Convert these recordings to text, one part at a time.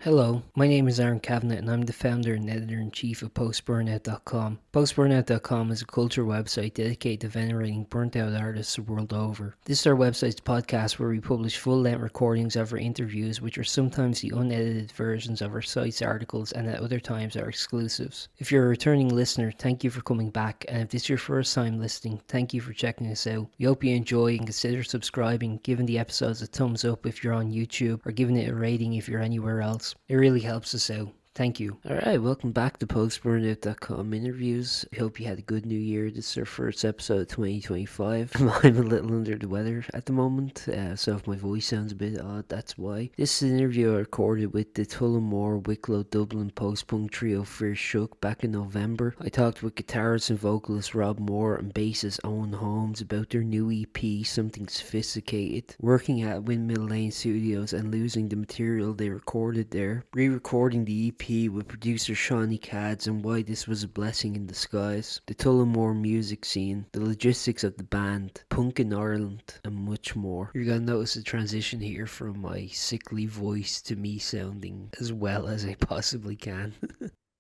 Hello, my name is Aaron Cavanagh and I'm the founder and editor-in-chief of Post-Burnout.com. Post-Burnout.com is a culture website dedicated to venerating burnt-out artists the world over. This is our website's podcast where we publish full-length recordings of our interviews, which are sometimes the unedited versions of our site's articles and at other times are exclusives. If you're a returning listener, thank you for coming back, and if this is your first time listening, thank you for checking us out. We hope you enjoy and consider subscribing, giving the episodes a thumbs up if you're on YouTube, or giving it a rating if you're anywhere else. It really helps us out. Thank you. Alright, welcome back to postburnout.com interviews. I hope you had a good new year. This is our first episode of 2025. I'm a little under the weather at the moment, so if my voice sounds a bit odd, that's why. This is an interview I recorded with the Tullamore, Wicklow, Dublin post-punk trio First Shook back in November. I talked with guitarist and vocalist Rob Moore and bassist Owen Holmes about their new EP, Something Sophisticated, working at Windmill Lane Studios and losing the material they recorded there, re-recording the EP with producer Shauny Cads and why this was a blessing in disguise, the Tullamore music scene, the logistics of the band, punk in Ireland, and much more. You're gonna notice a transition here from my sickly voice to me sounding as well as I possibly can.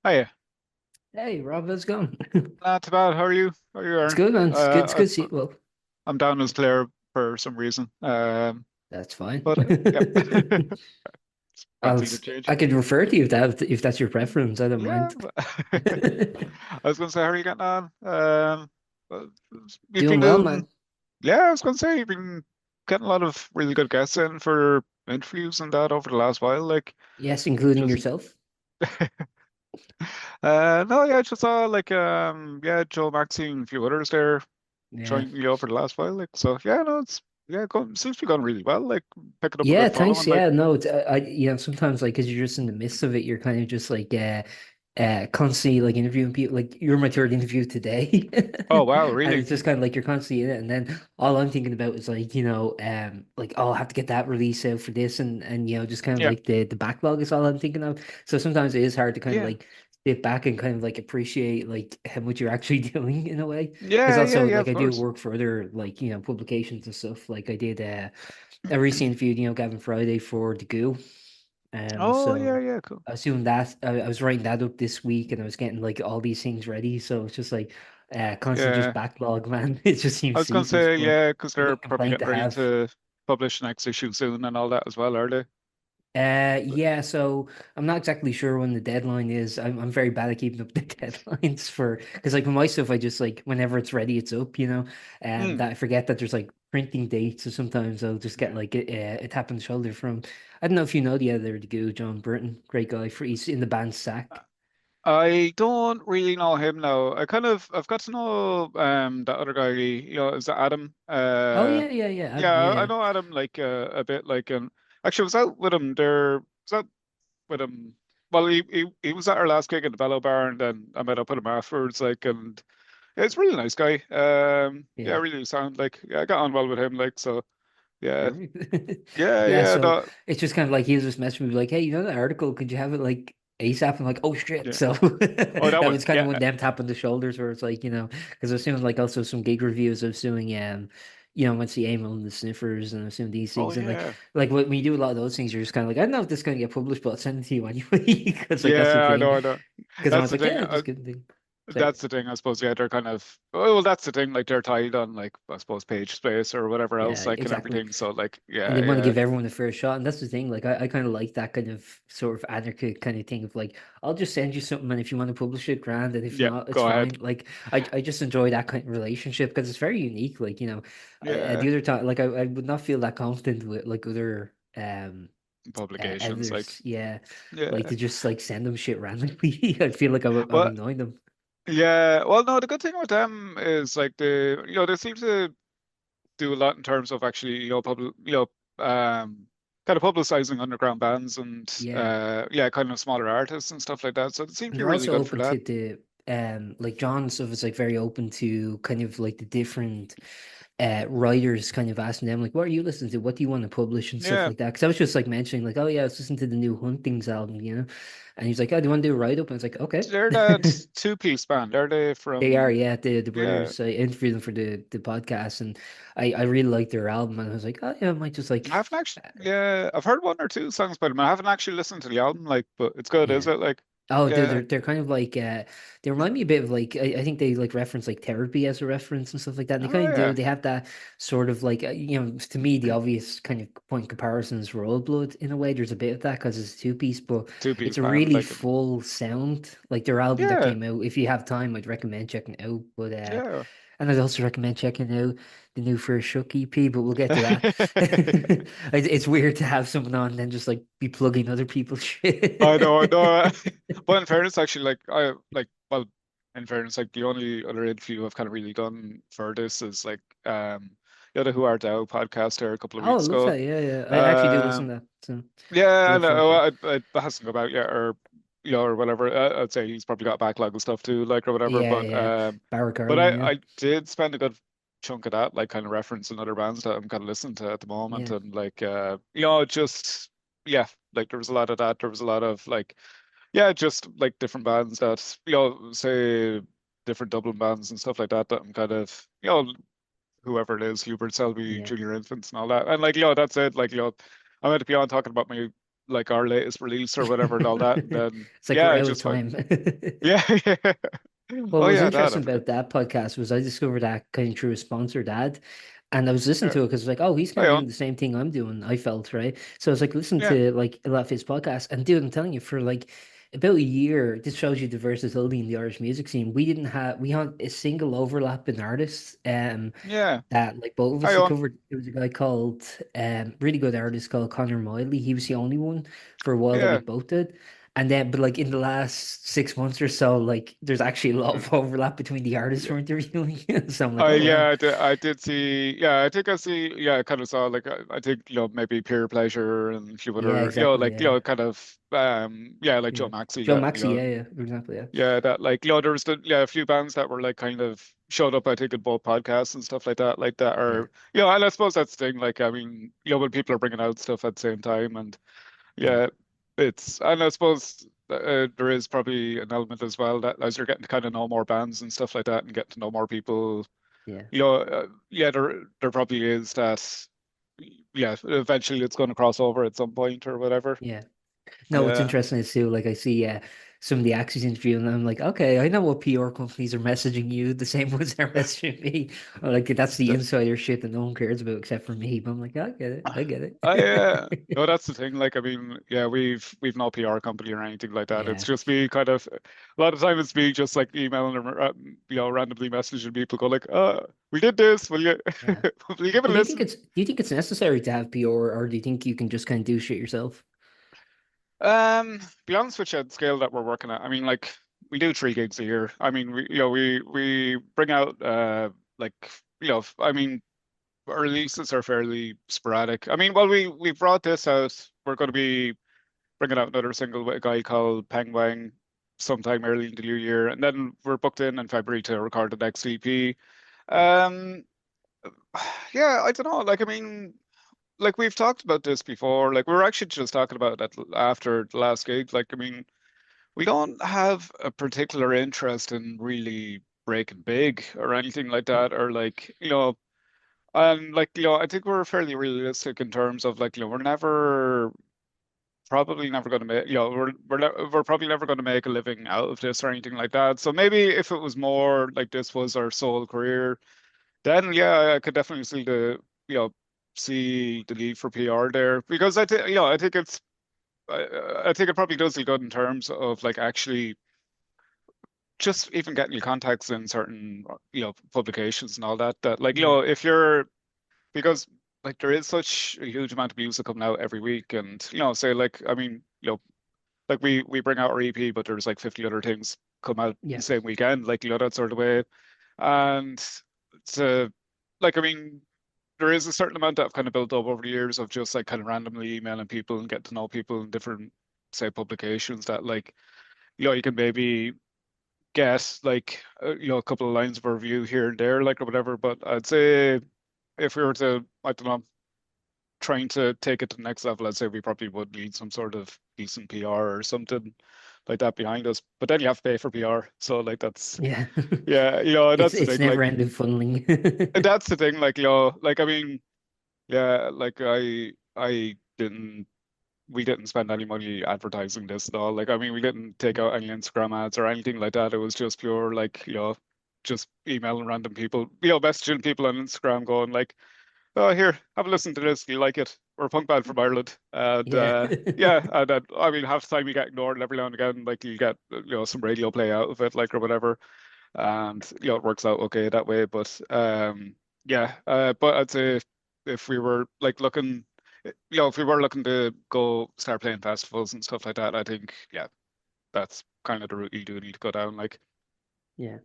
Hiya. Hey Rob, how's it going? Not too bad. How are you? How are you, It's Aaron? good, man. It's good. It's good to see I, you. Well, I'm down as Claire for some reason. that's fine. But yep. I'll, Fancy the change. I could refer to you if that's your preference. I don't Yeah. mind. I was gonna say, how are you getting on? Uh, you've Doing been well, doing, man. yeah, I was gonna say you've been getting a lot of really good guests in for interviews and that over the last while, like Yes, including just yourself. no, yeah, I just saw like yeah, Joe Maxine and a few others there Yeah. joining me over the last while, like so yeah, no, it's yeah, seems to be going really well, like picking up a Yeah, good thanks. following, like Yeah, no, it's sometimes like because you're just in the midst of it, you're kind of just like constantly like interviewing people. Like you're my third interview today, oh wow, and really? it's just kind of like you're constantly in it, and then all I'm thinking about is like like oh, I have to get that release out for this, and just kind of Yeah, like the backlog is all I'm thinking of. So sometimes it is hard to kind of yeah, like sit back and kind of like appreciate like how much you're actually doing in a way. Because yeah, yeah, also yeah, like of I do course. work for other like publications and stuff. Like I did I recently interviewed, Gavin Friday for the Goo. Oh yeah, So yeah, cool. I was doing that. I was writing that up this week, and I was getting like all these things ready. So it's just like constant just Yeah, backlog, man. It just I seems was gonna ceaseless, say but yeah, because a they're good probably complaint getting to ready have. to publish next issue soon and all that as well, are they? But Yeah, so I'm not exactly sure when the deadline is. I'm very bad at keeping up the deadlines for because like with my stuff, I just like whenever it's ready, it's up, and mm, that I forget that there's like printing dates, so sometimes I'll just get yeah. like a tap on the shoulder from I don't know if you know the editor of the Goo, John Burton, great guy for he's in the band Sack. I don't really know him now. I've got to know that other guy, is that Adam? Oh yeah, Adam, Yeah, I yeah, know Adam like a bit like actually I was out with him there. Was out with him. Well, he was at our last gig in the Bellow Bar, and then I met up with him afterwards. Like, and yeah, he's a really nice guy. Yeah, yeah. really sound like yeah, I got on well with him. Like, so yeah, Perfect. yeah, Yeah, yeah, so no, it's just kind of like he was just messaging me like, hey, that article? Could you have it like ASAP? I'm like, oh shit. yeah. So Oh, that that one, was kind of yeah, when them tapping the shoulders where it's like, because I was doing like also some gig reviews. I was doing once the Amel and the Sniffers and I was doing these oh things and like yeah, when you do a lot of those things, you're just kind of like, I don't know if this is gonna get published, but I'll send it to you anyway. Because like that's the yeah. I thing. know, I know. Because I That's was the like, thing. yeah, just good thing. Sorry. That's the thing, I suppose. Yeah, they're kind of well, that's the thing. Like they're tied on like I suppose page space or whatever else, Yeah, like and exactly. everything. So like, And they yeah, want to yeah, give everyone a fair shot. And that's the thing. Like, I kind of like that kind of sort of anarchic kind of thing of like, I'll just send you something, and if you want to publish it, grand. And if yeah. not, it's Go ahead. fine. Like, I just enjoy that kind of relationship because it's very unique. Like, Yeah, the other time, like, I would not feel that confident with like other publications, like editors. Yeah, like yeah. to just like send them shit randomly. I feel like I'm Well, annoying them. yeah. Well, no, the good thing with them is like they seem to do a lot in terms of actually, kind of publicizing underground bands and Yeah. yeah, kind of smaller artists and stuff like that. So it seems to And be they're really also good for open that. to the like John stuff is like very open to kind of like the different writers kind of asking them like, "What are you listening to? What do you want to publish and stuff Yeah, like that?" Because I was just like mentioning like, "Oh yeah, I was listening to the new Huntings album," and he's like, "Oh, do you want to do a write up?" And I was like, "Okay." they're that two-piece band, are they They are, from? yeah, the Yeah, brothers. I interviewed them for the podcast, and I really liked their album, and I was like, "Oh yeah, I might just I like." haven't actually. Yeah, I've heard one or two songs by them. I haven't actually listened to the album, like, but it's good, is Yeah. it? Like, Oh, dude, yeah. they're kind of like they remind me a bit of like I think they like reference like therapy as a reference and stuff like that. And they Oh kind of do. yeah, They have that sort of like to me the obvious kind of point comparison is Royal Blood in a way. There's a bit of that because it's a two piece, but two-piece it's a band, really like, full sound. Like their album that yeah, came out. If you have time, I'd recommend checking it out. But yeah. and I'd also recommend checking out the new First Shook EP. But we'll get to that. It's weird to have someone on and then just like be plugging other people's I shit. know. But in fairness, actually, like I like well, in fairness, like the only other interview I've kind of really done for this is like the other Who Art Thou podcast there a couple of Oh, I weeks love ago. that. Yeah, yeah. I actually do listen Um, to that. So yeah, love no, Funky. it hasn't come out yet, or or whatever. I'd say he's probably got a backlog of stuff too, like or whatever. Yeah, yeah. Barrack But Ireland, yeah. I did spend a good chunk of that, like kind of referencing other bands that I'm kind of listening to at the moment, Yeah. and like just yeah, like there was a lot of that. There was a lot of like yeah, just like different bands that say different Dublin bands and stuff like that that I'm kind of whoever it is, Hubert Selby, Yeah. Junior Infants and all that. And like, that's it. Like, I'm going to be on talking about my like our latest release or whatever and all that. And then It's like yeah, we're I out of just went, time. yeah, yeah. Well, Oh what was yeah, that I interesting forgot. about that podcast was I discovered that kind of through a sponsored ad. And I was listening Yeah. to it because like, oh, he's kind Hi of on. doing the same thing I'm doing, I felt, right? So I was like, listen Yeah. to like a lot of his podcasts. And dude, I'm telling you, for like about a year, this shows you the versatility in the Irish music scene. We had a single overlap in artists. Yeah. That like both of us Hi had on. covered. There was a guy called really good artist called Connor Miley. He was the only one for a while that we Yeah. both did. And then but like in the last 6 months or so, like there's actually a lot Yeah. of overlap between the artists Yeah. we're interviewing. So I'm like, oh Yeah, wow. I did see. Yeah, I think I see. Yeah, I kind of saw like I think maybe Peer Pleasure and a few Yeah, other exactly. like Yeah. kind of yeah like Yeah. Joe Maxey Joe that Maxi, yeah, yeah, for example, yeah. yeah, that like there was a few bands that were like kind of showed up, I think, in both podcasts and stuff like that Yeah. are and I suppose that's the thing. Like, I mean, when people are bringing out stuff at the same time, and Yeah. yeah, and I suppose there is probably an element as well that as you're getting to kind of know more bands and stuff like that, and get to know more people, Yeah. yeah, there probably is that. Yeah, eventually it's going to cross over at some point or whatever. Yeah. No, what's Yeah. interesting is too, like I see some of the actors interview and I'm like, okay, I know what PR companies are messaging you, the same ones are messaging me. Or, like that's the insider shit that no one cares about except for me. But I'm like, I get it. I get No, it. that's the thing. Like, I mean, yeah, we've no PR company or anything like that. It's Yeah. just me kind of a lot of time it's me just like emailing or randomly messaging people, go like, we did this. Will you Yeah. will you give it Well, a listen? do you think it's necessary to have PR or do you think you can just kind of do shit yourself? Be honest with you, at the scale that we're working at, I mean, like we do 3 gigs a year. I mean, we bring out like I mean, our releases are fairly sporadic. I mean, well, we brought this out. We're going to be bringing out another single with a guy called Peng Wang sometime early in the new year, and then we're booked in February to record the next EP. Um, yeah, I don't know. Like, I mean, like we've talked about this before. Like, we were actually just talking about that after the last gig. Like, I mean, we don't have a particular interest in really breaking big or anything like Yeah. that, or like, and like, I think we're fairly realistic in terms of like, we're never probably never going to make, we're probably never going to make a living out of this or anything like that. So maybe if it was more like this was our sole career, then yeah, I could definitely you know, see the need for PR there because I think, I think I think it probably does you good in terms of like actually just even getting your contacts in certain, publications and all that, that like, Yeah. if you're, because like there is such a huge amount of music coming out every week and, say like, I mean, like we bring out our EP, but there's like 50 other things come out the Yeah. same weekend, like that sort of way. And to like, I mean, there is a certain amount that I've kind of built up over the years of just like kind of randomly emailing people and get to know people in different, say, publications that like, you can maybe get like, a couple of lines of review here and there, like or whatever. But I'd say if we were to, I don't know, trying to take it to the next level, I'd say we probably would need some sort of decent PR or something like that behind us. But then you have to pay for PR. So like that's Yeah. yeah, It's that's the it's thing. never Like ending funneling. that's the thing. Like like I mean, yeah, like I didn't we didn't spend any money advertising this at all. Like I mean, we didn't take out any Instagram ads or anything like that. It was just pure like just emailing random people, messaging people on Instagram, going like, oh, here, have a listen to this. Do you like it? We're a punk band from Ireland. And Yeah. yeah, and then, I mean, half the time you get ignored, and every now and again, like you get, some radio play out of it, like or whatever. And, it works out okay that way. But yeah, but I'd say if we were like looking, if we were looking to go start playing festivals and stuff like that, I think, yeah, that's kind of the route you do need to go down. Like, Yeah.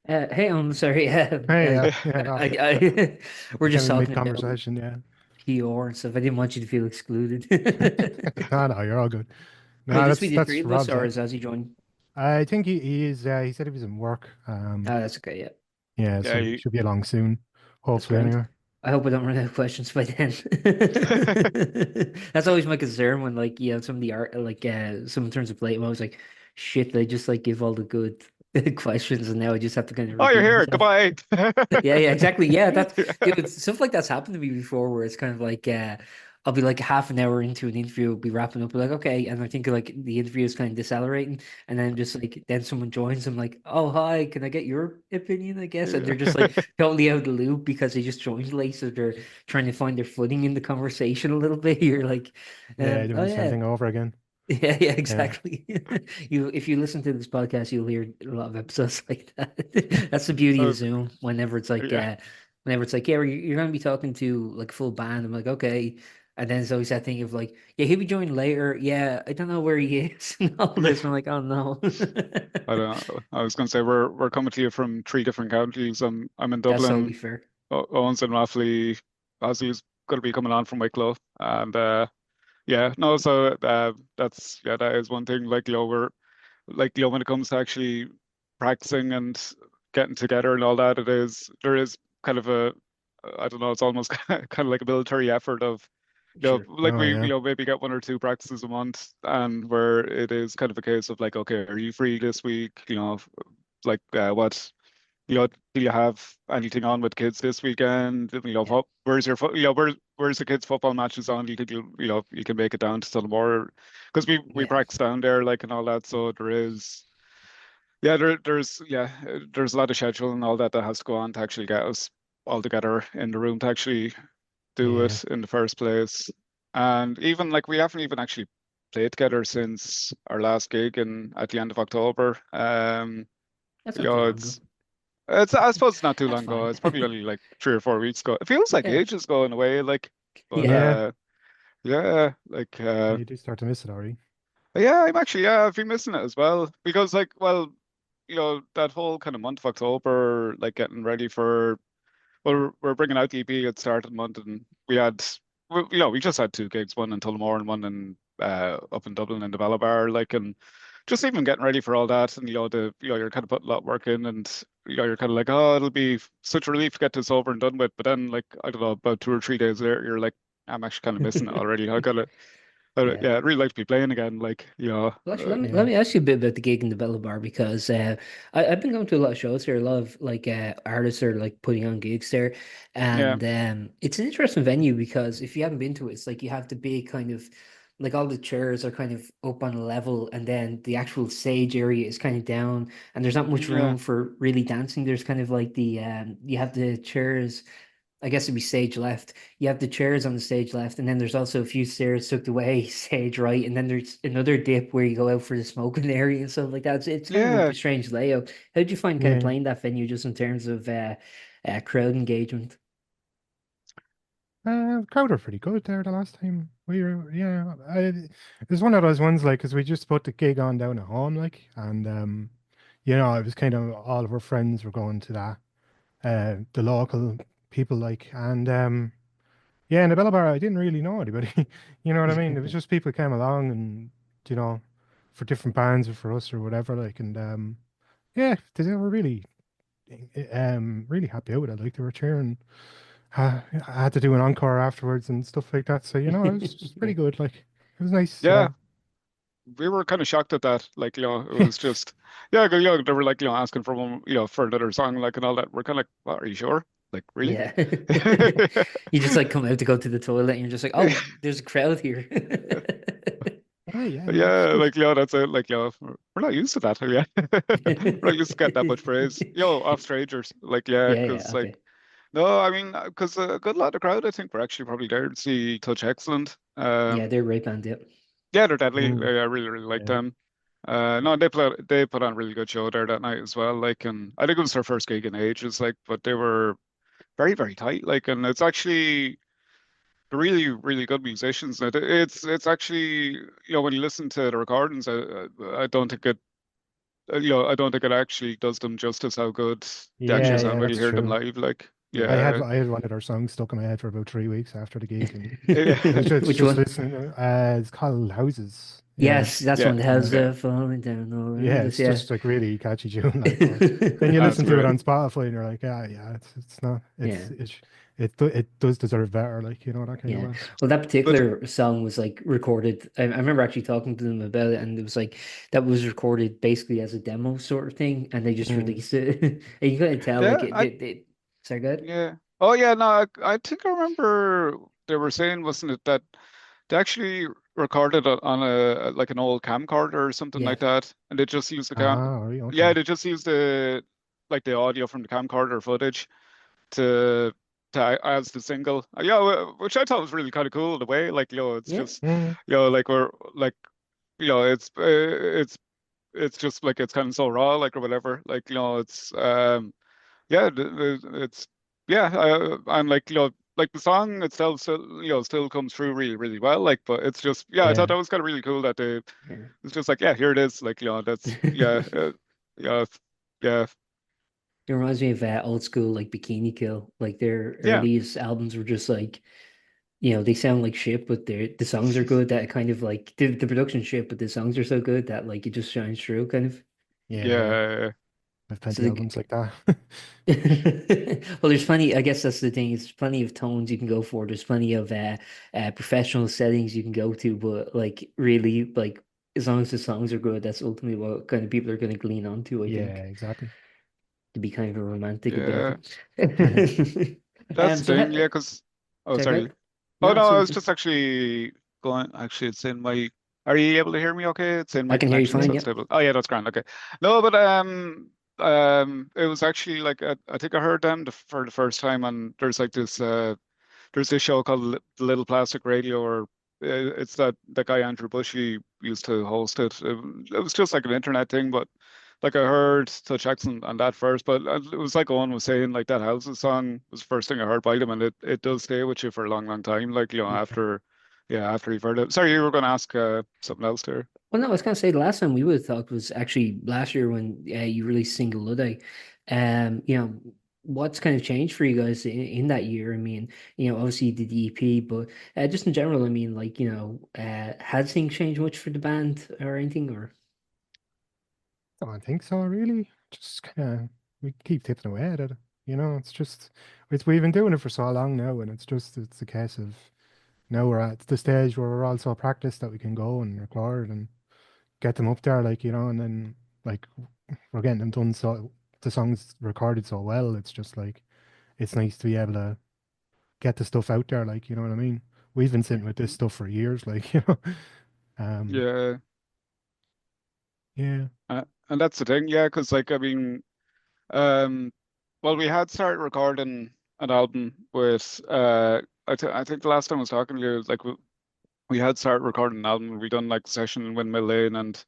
Hey, I'm sorry. Hey, yeah, We're just became talking about mid-conversation, yeah. PR and stuff. I didn't want you to feel excluded. No, no, you're all good. Will No, this be the three that's of us, Rob's. or is Ozzy joining? I think he is. He said he was in work. Oh, that's okay. Yeah, Yeah, yeah, so he should be along soon. that's Hopefully, grand. anyway. I hope I don't run out of questions by then. That's always my concern when, like, some of the art, like, someone turns a plate. I'm always like, shit, they just like give all the good questions, and now I just have to kind of oh, you're repeat here. myself. Goodbye. Yeah, yeah, exactly. Yeah, that's Yeah. dude, stuff like that's happened to me before where it's kind of like I'll be like half an hour into an interview, be wrapping up, be like, okay, and I think like the interview is kind of decelerating, and then just like then someone joins, I'm like, oh hi, can I get your opinion, I guess? And they're just like totally out of the loop because they just joined late, so they're trying to find their footing in the conversation a little bit. You're like, Yeah, doing oh the same yeah, thing over again. yeah, yeah, Yeah, exactly. If you listen to this podcast, you'll hear a lot of episodes like that. That's the beauty of Oh, Zoom. yeah. Whenever it's like, yeah, you're gonna be talking to like full band. I'm like, okay. And then there's always that thing of like, yeah, he'll be joining later. Yeah, I don't know where he is and all Yeah. this. I'm like, oh no. I don't know. I was going to say we're coming to you from three different counties. I'm in That's totally Dublin. fair. Owen's in Raffley. Ozzy's going to be coming on from Wicklow, and yeah, no. So that is one thing. Like we're like when it comes to actually practicing and getting together and all that, there is kind of a I don't know. It's almost kind of like a military effort of Sure. like oh we, yeah, maybe get one or two practices a month, and where it is kind of a case of like, okay, are you free this week? Like what, do you have anything on with kids this weekend? Yeah. Where's your where's the kids' football matches on? You can make it down to Tullamore because we Yeah. practice down there, like and all that. So there is, there's a lot of schedule and all that that has to go on to actually get us all together in the room to actually do yeah. it in the first place. And even like we haven't even actually played together since our last gig in at the end of October. That's You not too know, long ago. it's I suppose it's not too That's long ago. fine. It's probably only like 3 or 4 weeks ago. It feels like Yeah. ages ago in a way, like, but Yeah. Yeah, yeah, like yeah, you do start to miss it already. yeah, I've been missing it as well because like well, that whole kind of month of October, like getting ready for well, we're bringing out the EP at the start of the month, and we just had two gigs, one in Tullamore and one in up in Dublin in the Bar, like, and just even getting ready for all that, and you're kind of putting a lot of work in, and you're kind of like, oh, it'll be such a relief to get this over and done with, but then like I don't know, about 2 or 3 days later, you're like, I'm actually kind of missing it already. Yeah. Yeah, I'd really like to be playing again, like, Well, actually, let Yeah, me ask you a bit about the gig in the Bella Bar because I've been going to a lot of shows here. A lot of like artists are like putting on gigs there, yeah, and it's an interesting venue because if you haven't been to it, it's like you have the big kind of like all the chairs are kind of up on a level, and then the actual stage area is kind of down, and there's not much yeah, room for really dancing. There's kind of like the you have the chairs. I guess it'd be stage left. You have the chairs on the stage left, and then there's also a few stairs tucked away stage right, and then there's another dip where you go out for the smoking area and stuff like that. It's kind of yeah. a strange layout. How did you find kind of yeah. playing that venue just in terms of crowd engagement? Crowd are pretty good there the last time we were. Yeah, it was one of those ones like because we just put the gig on down at home, like, and it was kind of all of our friends were going to that. The local people like, and yeah, in the Bella Bar, I didn't really know anybody. You know what I mean? It was just people came along and you know, for different bands or for us or whatever, like, and yeah, they were really, really happy out with it. Like they were cheering I had to do an encore afterwards and stuff like that. So, it was just pretty good. Like, it was nice. Yeah, we were kind of shocked at that. Like, it was just, yeah, they were like, asking for one, for another song, like, and all that. We're kind of like, what, are you sure? Like, really? Yeah. You just like come out to go to the toilet and you're just like, oh, there's a crowd here. Oh, yeah, no, it's Yeah, good. like, that's it. Like, we're not used to that. Yeah. We're not used to getting that much praise. Off strangers. Like, yeah, Yeah, yeah, because, like, okay. no, I mean, because a good lot of the crowd, I think, were actually probably there to see Touch Excellent. Yeah, they're a great band, yeah. Yeah, they're deadly. Mm, I really, really like yeah. them. No, they put on a really good show there that night as well. Like, and I think it was their first gig in ages. Like, but they were very, very tight. Like, and it's actually really, really good musicians. It's actually, when you listen to the recordings, I don't think it, I don't think it actually does them justice how good they actually Yeah, sound yeah, when you that's hear them true. live. Like, I had yeah, I had one of their songs stuck in my head for about 3 weeks after the gig, and it's Which just one? listening. It's called Houses. Yeah, Yes, that's yeah, one. How's um, yeah. falling down all yeah, around us? it's Yeah. just like really catchy tune. Like, but then you That's listen to it great. on Spotify, and you're like, yeah, it's not, Yeah. it does deserve better, like that kind of Yeah. way. Well, that But particular song was like recorded. I remember actually talking to them about it, and it was like that was recorded basically as a demo sort of thing, and they just Mm. released it. And you couldn't tell like yeah, it. I Sorry, good. yeah. Oh yeah, no, I think I remember they were saying, wasn't it, that they actually recorded it on a like an old camcorder or something Yeah. like that, and they just used the Ah, right, yeah, okay. they just used the like the audio from the camcorder footage to as the single. Yeah, which I thought was really kind of cool in a way. Like, it's Yeah. just, Mm. like we're like, it's just like it's kind of so raw, like, or whatever. Like, it's yeah, it's yeah, and like, like the song itself still, still comes through really, really well. Like, but it's just, yeah, I thought Yeah, that was kind of really cool that they, Yeah. it's just like, yeah, here it is. Like, that's, yeah, yeah, yeah, It reminds me of old school like Bikini Kill. Like their yeah. earliest albums were just like, they sound like shit, but the songs are good. That kind of like the production shit, but the songs are so good that like it just shines through, kind of. yeah. Yeah, I've So plenty of albums like that. well, there's plenty. I guess that's the thing. There's plenty of tones you can go for. There's plenty of professional settings you can go to, but like really, like as long as the songs are good, that's ultimately what kind of people are going to lean onto. I Yeah, think exactly. to be kind of romantic about yeah. it. That's the So thing. Yeah, because, oh, check sorry. out. Oh No, no, I was so just actually going. Actually, it's in my. Are you able to hear me? Okay, it's in I my can hear you connection's fine. not Yep. stable. Oh yeah, that's grand. Okay. No, but it was actually like I think I heard them for the first time, and there's this show called The Little Plastic Radio, or it's that guy Andrew Bushy used to host it. It was just like an internet thing, but like I heard Touch Accent on that first, but it was like Owen was saying, like that Houses song was the first thing I heard by them, and it does stay with you for a long, long time. Like, Yeah. after, yeah, after you've heard it. Sorry, you were going to ask something else there. Well, no, I was gonna say the last time we would have talked was actually last year when you released Single Luddite. What's kind of changed for you guys in that year? I mean, obviously you did the EP, but just in general, I mean, like, has things changed much for the band or anything? Or I don't think so, really. Just kind of, we keep tipping away at it. It's just, we've been doing it for so long now, and it's a case of now we're at the stage where we're all so practiced that we can go and record and get them up there, like, and then, like, we're getting them done, so the songs recorded so well. It's just like, it's nice to be able to get the stuff out there, like, you know what I mean? We've been sitting with this Mhm. stuff for years, like, Um, Yeah, yeah. and that's the thing. Yeah, because, like, I mean, um, well, we had started recording an album with I think the last time I was talking to you, like, we had started recording an album. We done like a session in Windmill Lane, and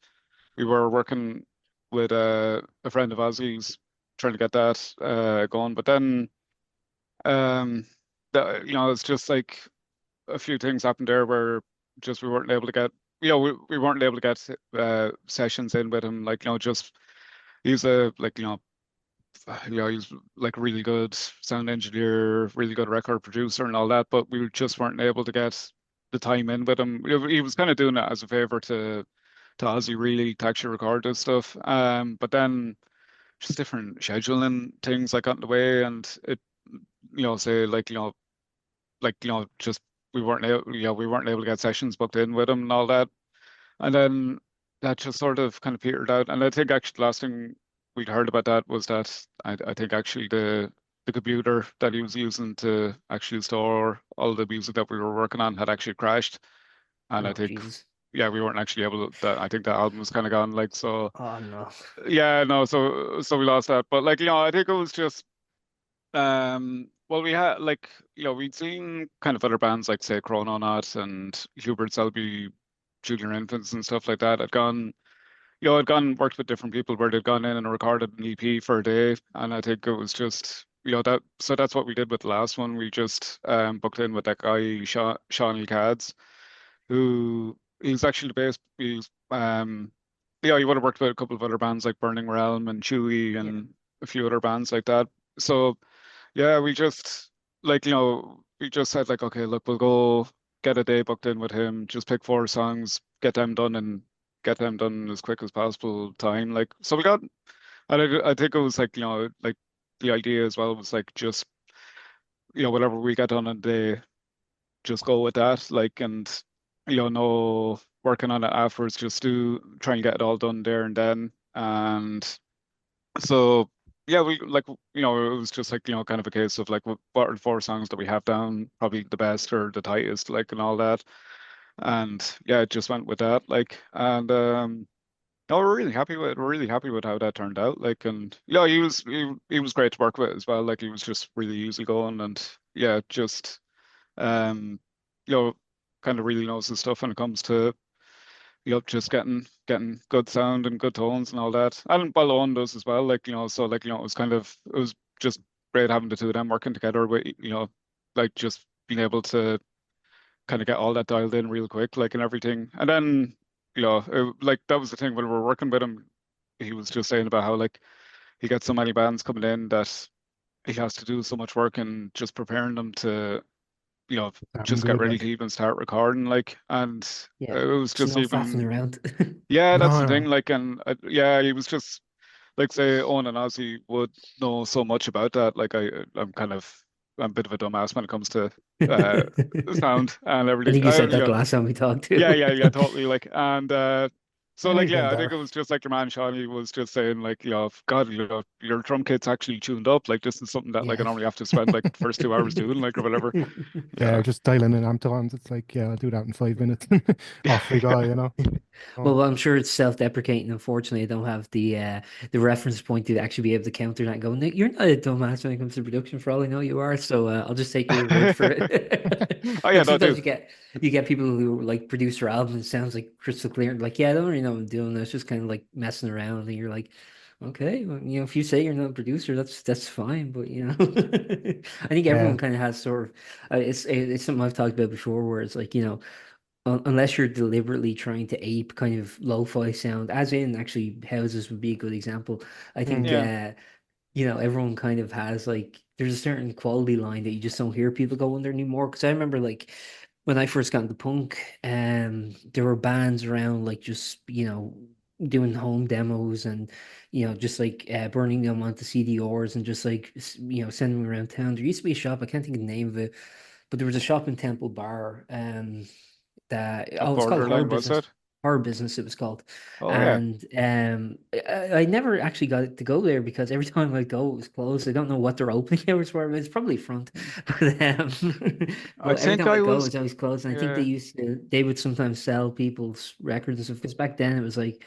we were working with a friend of Ozzy's trying to get that going. But then, um, it's just like a few things happened there where just we weren't able to get, we weren't able to get sessions in with him. Like, just he's a like he's like really good sound engineer, really good record producer and all that, but we just weren't able to get the time in with him. He was kind of doing it as a favor to Ozzy, really, to actually record this stuff. But then just different scheduling things like got in the way, and say just we weren't able to get sessions booked in with him and all that. And then that just sort of kind of petered out. And I think actually the last thing we'd heard about that was that I think actually the computer that he was using to actually store all the music that we were working on had actually crashed. And I Oh, think, Jesus. yeah, we weren't actually able to, that I think the album was kind of gone, like, so Oh, no. yeah, no, so we lost that. But like, I think it was just well, we had like, we'd seen kind of other bands like say Chrononaut and Hubert Selby, Junior Infants and stuff like that. I'd gone and worked with different people where they'd gone in and recorded an EP for a day, and I think it was just, that. So that's what we did with the last one. We just booked in with that guy Shauny Cads, who he's actually the bass. He would have worked with a couple of other bands like Burning Realm and Chewy Yeah. and a few other bands like that. So yeah, we just said like, okay, look, we'll go get a day booked in with him, just pick 4 songs, get them done as quick as possible time. Like, so we got, and I think it was like, like the idea as well was like just, whatever we get done in a day, just go with that. Like, and, no working on it afterwards, just try and get it all done there and then. And so yeah, we like it was just like kind of a case of like what are the 4 songs that we have down, probably the best or the tightest, like and all that, and yeah, it just went with that, like, and no, we're really happy with how that turned out, like, and yeah, he was great to work with as well, like he was just really easygoing and yeah, just um you know kind of really knows his stuff when it comes to just getting good sound and good tones and all that. And well, Owen does as well. Like, so like, it was just great having the two of them working together with, like just being able to kind of get all that dialed in real quick, like and everything. And then, like that was the thing when we were working with him, he was just saying about how like he gets so many bands coming in that he has to do so much work and just preparing them to, you know, Sound just get good, ready to like. even start recording, like, and Yeah. it was Just just no faffing even. around. Yeah, that's No, the thing. no. Like, and yeah, he was just like say Owen and Ozzy would know so much about that. Like, I'm a bit of a dumbass when it comes to uh sound and I everything. think you said that the last time we talked Yeah, too. yeah, totally. Like, and so Yeah, like, you yeah, get I think there. it was just like your man Shawnee was just saying like, God, your drum kit's actually tuned up. Like, this is something that like I Yeah. normally have to spend like the first 2 hours doing, like or whatever. Yeah, Yeah. just dialing in amp tones. It's like, yeah, I'll do that in 5 minutes. Off we go, you know. Oh, Well, I'm sure it's self-deprecating. Unfortunately, I don't have the reference point to actually be able to counter that and go, "Nick, you're not a dumbass when it comes to production. For all I know, you are." So I'll just take your word for it. Oh yeah, Like no, sometimes dude. you get people who like produce their album and it sounds like crystal clear. And like, yeah, I don't really know what I'm doing. It's just kind of like messing around. And you're like, okay, well, if you say you're not a producer, that's fine. But I think everyone yeah. kind of has sort of it's something I've talked about before, where it's like unless you're deliberately trying to ape kind of lo-fi sound, as in actually houses would be a good example. I think Mm. Yeah. everyone kind of has like there's a certain quality line that you just don't hear people go under anymore. Because I remember like when I first got into punk, there were bands around like just doing home demos and just like burning them onto CDRs and just like sending them around town. There used to be a shop, I can't think of the name of it, but there was a shop in Temple Bar. At It's called Borderline, was it? Horror Business it was called. Oh yeah. And I never actually got to go there because every time I go it was closed. I don't know what their opening hours were, but it's probably front. I But every think time I I go was. it's always closed. And I think Yeah. they would sometimes sell people's records and stuff because back then it was like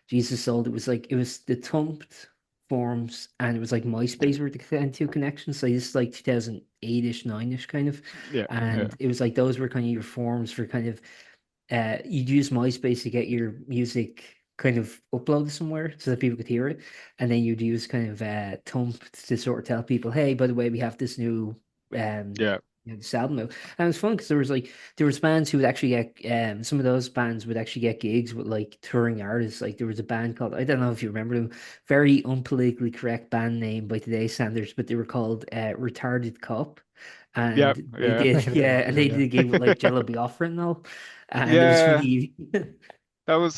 Jesus sold it was the thumped forms and it was like MySpace were the two connections. So this is like 2008-ish, 9-ish kind of. Yeah. Yeah. And it was like those were kind of your forms for kind of you'd use MySpace to get your music kind of uploaded somewhere so that people could hear it, and then you'd use kind of Thump to sort of tell people, "Hey, by the way, we have this new Yeah. this album out." And it was fun because there was bands who would actually get some of those bands would actually get gigs with like touring artists. Like there was a band called I don't know if you remember them, very unpolitically correct band name by today's standards, but they were called Retarded Cop. Yeah. And they Yeah. did, Yeah, yeah, and yeah, they did a gig with like yeah. Jello Biafra and all. And it was Yeah. funny. That was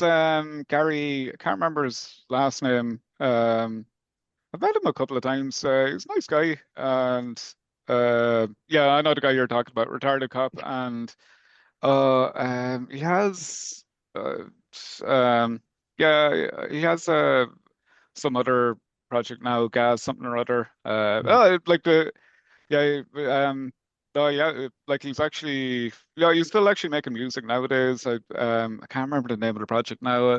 Gary. I can't remember his last name. I've met him a couple of times. He's a nice guy, and Yeah, I know the guy you're talking about, Retarded Cop, and he has uh, yeah, he has some other project now, Gas something or other. Mm. Like the yeah, no, yeah, like he's actually yeah, he's still actually making music nowadays. I can't remember the name of the project now.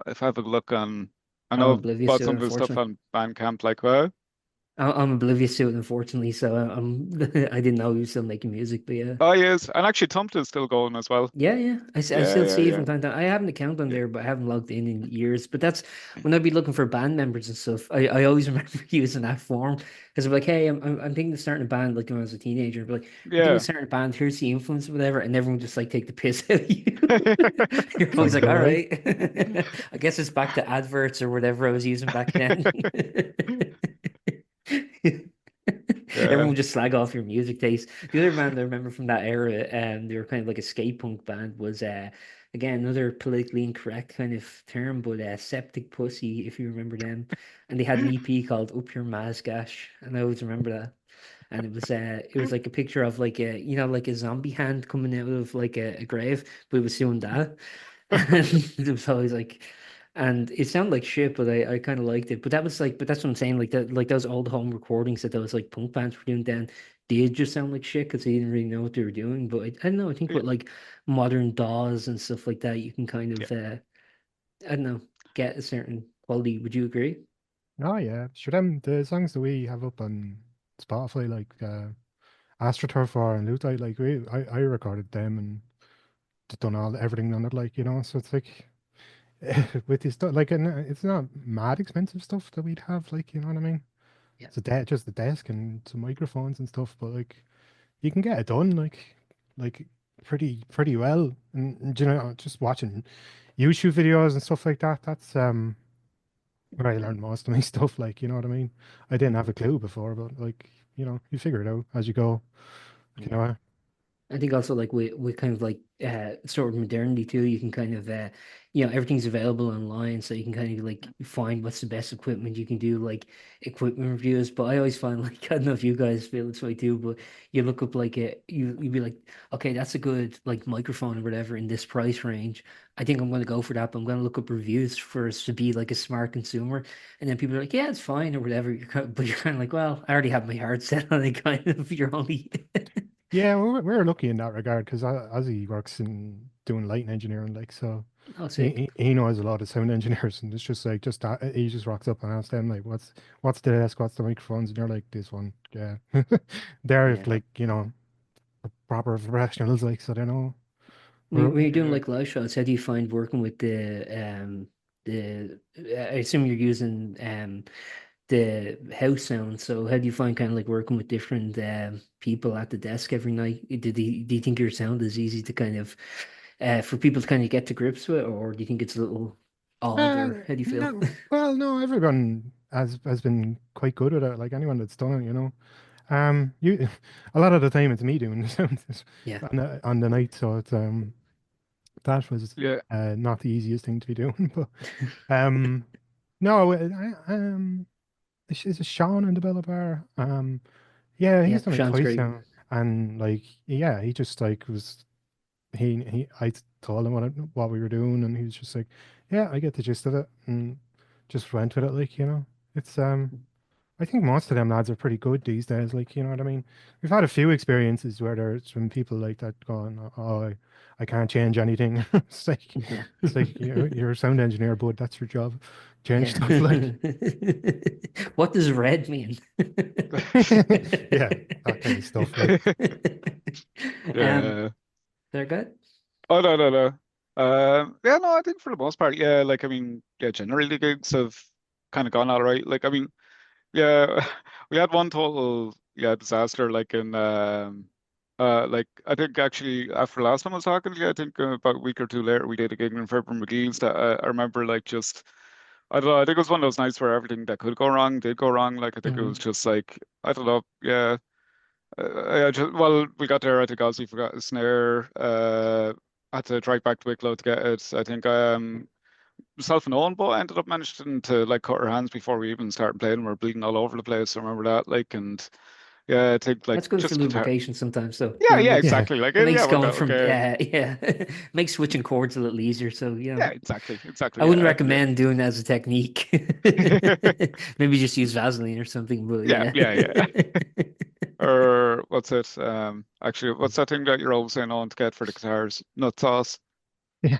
If I have a look on, I I'm know oblivious about to it, some of his stuff unfortunately. on Bandcamp, like well. I'm oblivious to it, unfortunately. So I'm I didn't know he was still making music, but yeah. Oh, he is, and actually Tumped is still going as well. Yeah, yeah. I Yeah, still yeah, see it from yeah, time to time. I have an account on yeah, there, but I haven't logged in years. But that's when I'd be looking for band members and stuff. I always remember using that form because I'm like, hey, I'm thinking of starting a band like when I was a teenager. I'd be like, I'm thinking of yeah. starting a band. Here's the influence, or whatever, and everyone just like take the piss out of you. You're always Sounds like, about all right. right. I guess it's back to adverts or whatever I was using back then. Yeah, Everyone just slag off your music taste. The other band I remember from that era, they were kind of like a skate punk band, was again another politically incorrect kind of term, but Septic Pussy, if you remember them. And they had an EP called Up Your Mazgash, and I always remember that. And it was like a picture of like a like a zombie hand coming out of like a grave, but it was doing that. And it was always like, and it sounded like shit, but I kind of liked it. But that was like, but that's what I'm saying. Like that, like those old home recordings that those like punk bands were doing then did just sound like shit because they didn't really know what they were doing. But I don't know. I think yeah, with like modern DAWs and stuff like that, you can kind yeah. of, I don't know, get a certain quality. Would you agree? Oh yeah, sure. Them the songs that we have up on Spotify, like AstroTurf or and Lutite, like I recorded them and done all everything on it, like So it's like with this stuff, like, and it's not mad expensive stuff that we'd have, like, you know what I mean? Yeah. It's a just the desk and some microphones and stuff, but like you can get it done, like pretty well. And just watching YouTube videos and stuff like that. That's where I learned most of my stuff. Like, you know what I mean? I didn't have a clue before, but like, you figure it out as you go. You Yeah. know, I think also like with kind of like sort of modernity too, you can kind of everything's available online, so you can kind of like find what's the best equipment. You can do like equipment reviews, but I always find like I don't know if you guys feel this way too, but you look up like you'd be like, okay, that's a good like microphone or whatever in this price range. I think I'm gonna go for that, but I'm gonna look up reviews first to be like a smart consumer, and then people are like, yeah, it's fine or whatever. But you're kind of like, well, I already have my heart set on it. Kind of, you're only. yeah, we're lucky in that regard because Ozzy works in doing lighting engineering, like so. Oh, He, sick. he he knows a lot of sound engineers, and it's just like he just rocks up and asks them like, what's the desk, what's the microphones, and they're like, this one, yeah. They're Yeah. like proper professionals, like so they know. When you're doing Yeah. like live shots, how do you find working with the I assume you're using the house sound, so how do you find kind of like working with different people at the desk every night? Do you think your sound is easy to kind of for people to kind of get to grips with, or do you think it's a little odd, or how do you feel? No, well, no, everyone has been quite good at it. Like anyone that's done it. You a lot of the time it's me doing the sounds Yeah. on the night, so it's that was Yeah. not the easiest thing to be doing, but um no, is it Sean in the Bellabar? Yeah, Yeah, he's done it Sean's twice great. now, and like yeah, he just like was I told him what we were doing, and he was just like, yeah, I get the gist of it, and just went with it, like it's I think most of them lads are pretty good these days. Like, you know what I mean? We've had a few experiences where there's been people like that going, "Oh, I can't change anything." Yeah. It's like you're a sound engineer, bud. That's your job. Change Yeah. stuff. Like, What does red mean? yeah, that kind of stuff. Like, Um, Yeah. they're good. Oh, no, no, no. Yeah, no, I think for the most part, yeah, like I mean, yeah, generally the gigs have kind of gone all right. Like I mean, yeah, we had one total yeah disaster like in like I think actually after last time I was talking to you, I think about a week or two later we did a gig in February McGee's that I remember like just I don't know, I think it was one of those nights where everything that could go wrong did go wrong. Like I think it was mhm. just like I don't know, yeah. Yeah, just, well, we got there. I think Ozzy forgot his snare. Had to drive back to Wicklow to get it. I think myself and Owen both ended up managing to like cut our hands before we even started playing. We were bleeding all over the place. I remember that. Like, and Yeah, I think like That's good for just guitar. lubrication sometimes, so Yeah, yeah, makes Yeah. exactly. Like it yeah, makes it worked going out from okay. yeah makes switching chords a little easier. So Yeah, exactly, I exactly. wouldn't Yeah, yeah. recommend doing that as a technique. Maybe just use Vaseline or something, but Yeah, yeah. yeah, yeah. Or what's it? Actually, what's that thing that you're always saying on to get for the guitars? Nut sauce. Yeah.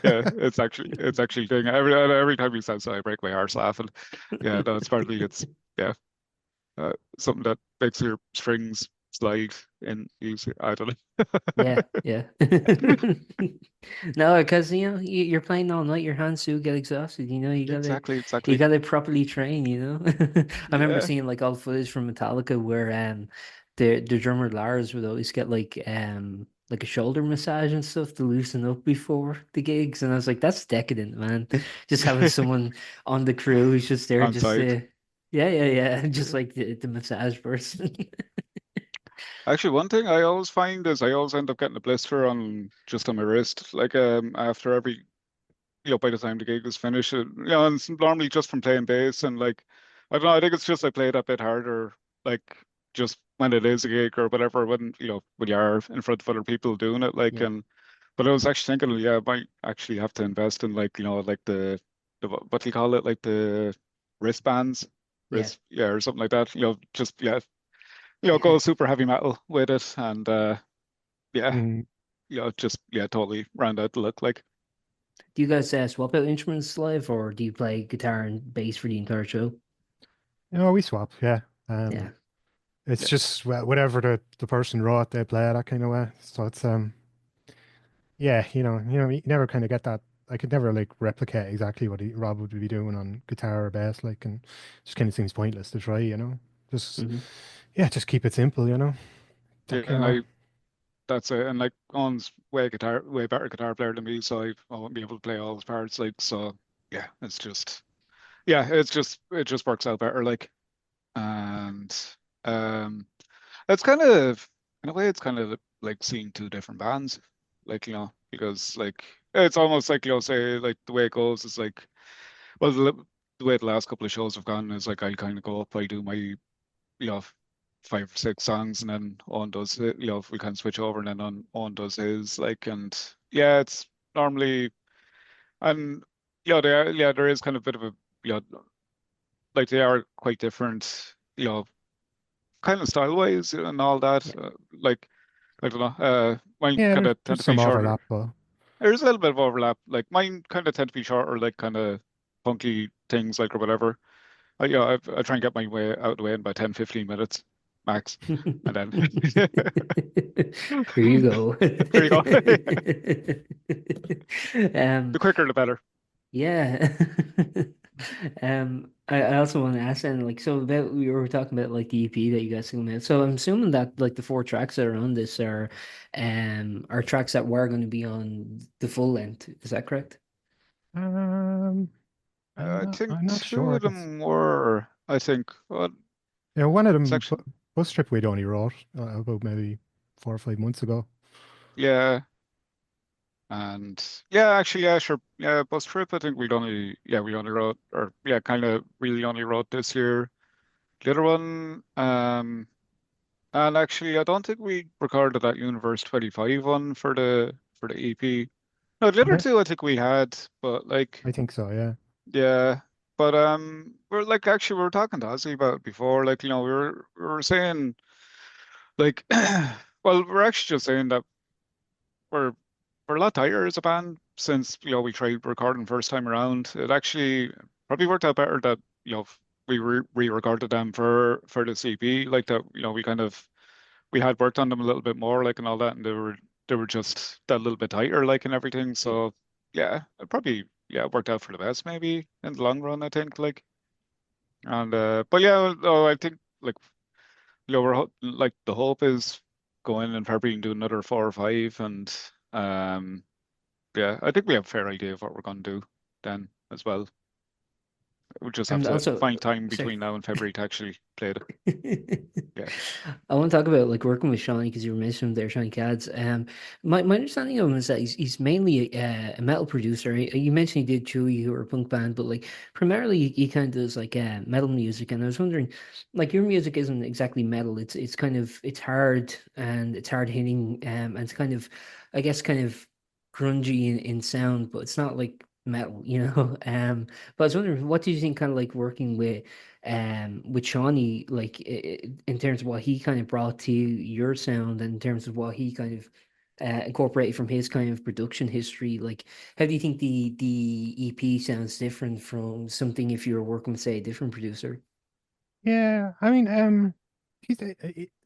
Yeah, it's actually doing it. Every time he says that, I break my arse laughing. Yeah, no, it's partly it's yeah, something that makes your strings slide in easier. I don't Yeah, know. yeah. No, because you're playing all night, your hands do get exhausted. Exactly, You exactly. gotta properly train. I remember Yeah. seeing like all footage from Metallica where the drummer Lars would always get like a shoulder massage and stuff to loosen up before the gigs, and I was like, that's decadent, man. Just having someone on the crew who's just there, On site. yeah, just like the massage person. Actually, one thing I always find is I always end up getting a blister on just on my wrist, like after every by the time the gig is finished, and it's normally just from playing bass and like I don't know, I think it's just I play that bit harder, like just when it is a gig or whatever, when you are in front of other people doing it, like Yeah, and but I was actually thinking, yeah, I might actually have to invest in like like the what do you call it, like the wristbands, yeah, yeah, or something like that, just yeah, yeah. go super heavy metal with it and yeah, Mm. just yeah, totally round out the look like. Do you guys swap out instruments live, or do you play guitar and bass for the entire show? We swap, yeah. Yeah. It's Yeah. just whatever the person wrote, they play that kind of way. So it's yeah, you never kind of get that. I could never like replicate exactly what Rob would be doing on guitar or bass, like, and just kind of seems pointless to try. Just Hmm. yeah, just keep it simple. Yeah, That kind and of way. that's it. And like Owen's way better guitar player than me, so I won't be able to play all his parts. Like, so yeah, it just works out better. Like, and um, it's kind of in a way, it's kind of like seeing two different bands. Like, because like it's almost like say like the way it goes is like, well, the way the last couple of shows have gone is like I kind of go up, I do my you know, 5 or 6 songs, and then on does it, we can switch over, and then on does his, like, and yeah, it's normally, and there is kind of a bit of a, you know, like they are quite different, kind of style wise and all that. Like, I don't know, mine Yeah, kind there's of tend there's to be some shorter. overlap, but There's a little bit of overlap. Like mine kind of tend to be shorter, like kind of funky things, like or whatever. I try and get my way out of the way in about 10, 15 minutes max. And then Here you go. there you go. The Um, quicker the better. yeah. I also want to ask, and like, so about we were talking about like the EP that you guys sing about. So I'm assuming that like the 4 tracks that are on this are tracks that were going to be on the full length. Is that correct? um, I think I'm not two sure. of them were, I think, well, One of them, section. bus trip we'd only wrote about maybe 4 or 5 months ago. Yeah. And yeah, actually, yeah, sure. Yeah, bus trip, I think we only wrote, or yeah, kind of really only wrote this year. The other one, and actually, I don't think we recorded that Universe 25 one for the EP. No, the other Okay, two I think we had, but like, I think so. Yeah. yeah. But we're like actually we were talking to Ozzy about it before, like, we were saying like well, we're actually just saying that we're we're a lot tighter as a band since, we tried recording first time around. It actually probably worked out better that, we re-recorded them for the CP, like that, we had worked on them a little bit more, like, and all that, and they were just that little bit tighter, like, and everything. So yeah, it probably, yeah, worked out for the best maybe in the long run, I think, like. And but yeah, no, I think like, like the hope is going and probably do another 4 or 5, and yeah, I think we have a fair idea of what we're going to do then as well. We just have And to also, find time sorry. between now and February to actually play it. Yeah. I want to talk about like working with Shauny because you were mentioning there, Shauny Cads. My understanding of him is that he's mainly a metal producer. You mentioned he did Chewy, who are a punk band, but like primarily he kind of does like metal music. And I was wondering, like your music isn't exactly metal. It's kind of it's hard and it's hard hitting. And it's kind of, I guess, kind of grungy in sound, but it's not like metal, you know. But I was wondering, what do you think, kind of like working with Shawnee, like in terms of what he kind of brought to your sound, and in terms of what he kind of incorporated from his kind of production history, like how do you think the EP sounds different from something if you were working with, say, a different producer? Yeah, I mean, he's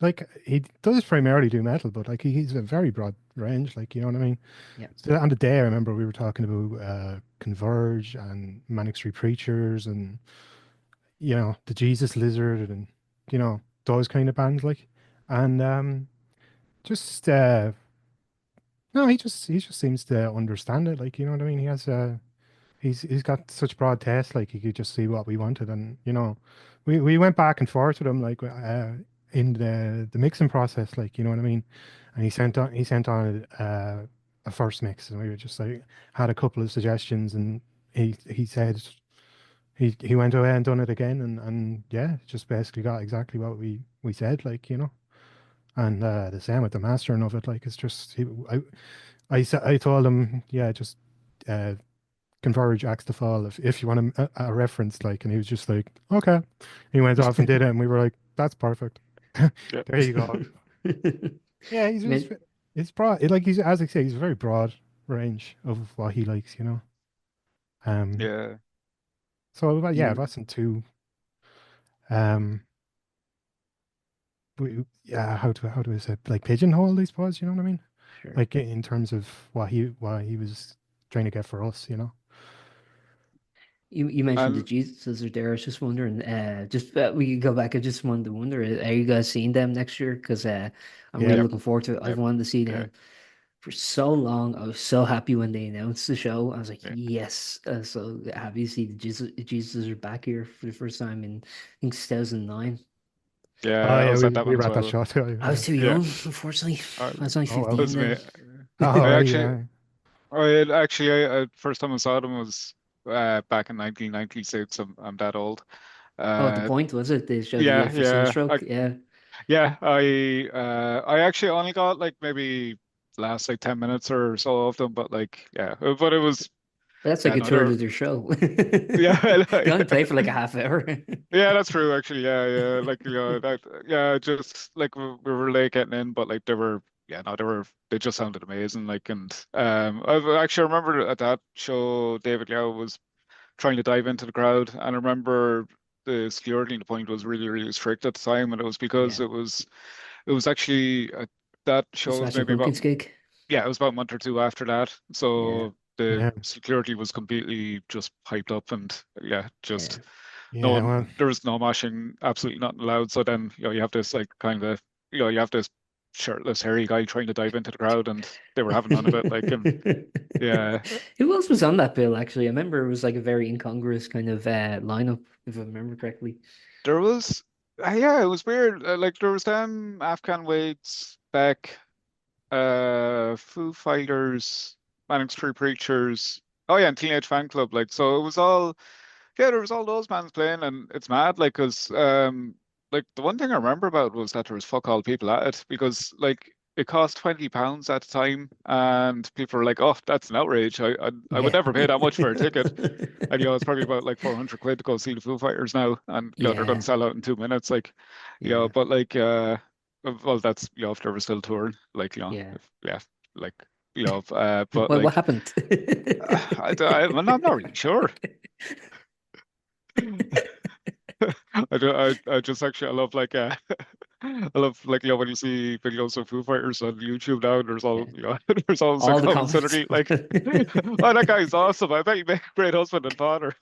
like he does primarily do metal, but like he's a very broad range. Like you know what I mean. Yeah. So on the day, I remember we were talking about Converge and Manic Street Preachers, and you know the Jesus Lizard, and you know those kind of bands. Like, and just no, he just seems to understand it. Like you know what I mean. He's got such broad taste, like he could just see what we wanted, and you know, we went back and forth with him like in the mixing process, like you know what I mean, and he sent on a first mix, and we were just like had a couple of suggestions, and he said he went away and done it again, and yeah, just basically got exactly what we said, like you know, and the same with the mastering of it, like it's just I told him yeah just. Converge Axe to Fall if you want a reference, like, and he was just like, okay. He went off and did it, and we were like, that's perfect. Yeah. There you go. Yeah, he's just Man, it's broad. Like he's as I say, he's a very broad range of what he likes, you know. Um, Yeah. so but yeah, it you wasn't too um, yeah, how do I say like pigeonholed, I suppose, you know what I mean? sure. Like in terms of what he was trying to get for us, you know. You mentioned the And Jesus are there. I was just wondering, just we could go back. I just wanted to wonder, are you guys seeing them next year? Because I'm really Yeah, yep, looking forward to it. I've yep, wanted to see yeah, them for so long. I was so happy when they announced the show. I was like, yeah. yes. So happy to see the Jesus are back here for the first time in, I think, 2009. oh Yeah, I yeah, was we at that we one were as at that well. show too. I was Yeah. too Yeah. young, unfortunately. I, I was only Oh that well. 15 was then. me. Oh I right, actually, yeah. first time I saw them was back in 1996. I'm that old. Oh, at the Uh, point, was it? They showed the yeah, for yeah. Sunstroke. Yeah. Yeah, I actually only got like maybe last like 10 minutes or so of them, but like yeah, but it was But that's like yeah, a no, third they're of their show. yeah, They only play for like a half hour. yeah, that's true actually. Yeah, yeah, like that yeah, just like we were late getting in, but like they were yeah, no, they just sounded amazing. Like and I actually remember at that show David Liao was trying to dive into the crowd, and I remember the security in the point was really really strict at the time, and it was because Yeah. it was actually that The show was Smashing maybe about Pumpkins gig. yeah, it was about a month or two after that. Yeah. So the Yeah. security was completely just hyped up and yeah, Yeah. just no Yeah. one Well, there was no moshing, absolutely nothing allowed. So then, you have this like kind of you have this shirtless hairy guy trying to dive into the crowd and they were having none of it. Like and yeah. Who else was on that bill, actually? I remember it was like a very incongruous kind of lineup, if I remember correctly. There was yeah, it was weird. Like there was them Afghan Wigs, Beck, Foo Fighters, Manic Street Preachers. Oh yeah, and Teenage Fan Club. Like so, it was all yeah. There was all those bands playing, and it's mad. Like the one thing I remember about was that there was fuck all people at it because like it cost £20 at the time, and people were like, "Oh, that's an outrage. I would Yeah. never pay that much for a ticket." And it's probably about like 400 quid to go see the Foo Fighters now, and they're going Yeah. to sell out in 2 minutes. Like, Yeah. but like well, that's if they were still touring, like Yeah. if yeah, like but Well, what like happened? I'm not really sure. I just actually I love like I love like when you see videos of Foo Fighters on YouTube now there's all Yeah. there's always like All the comments comments. underneath like oh that guy's awesome I bet you make a great husband and father.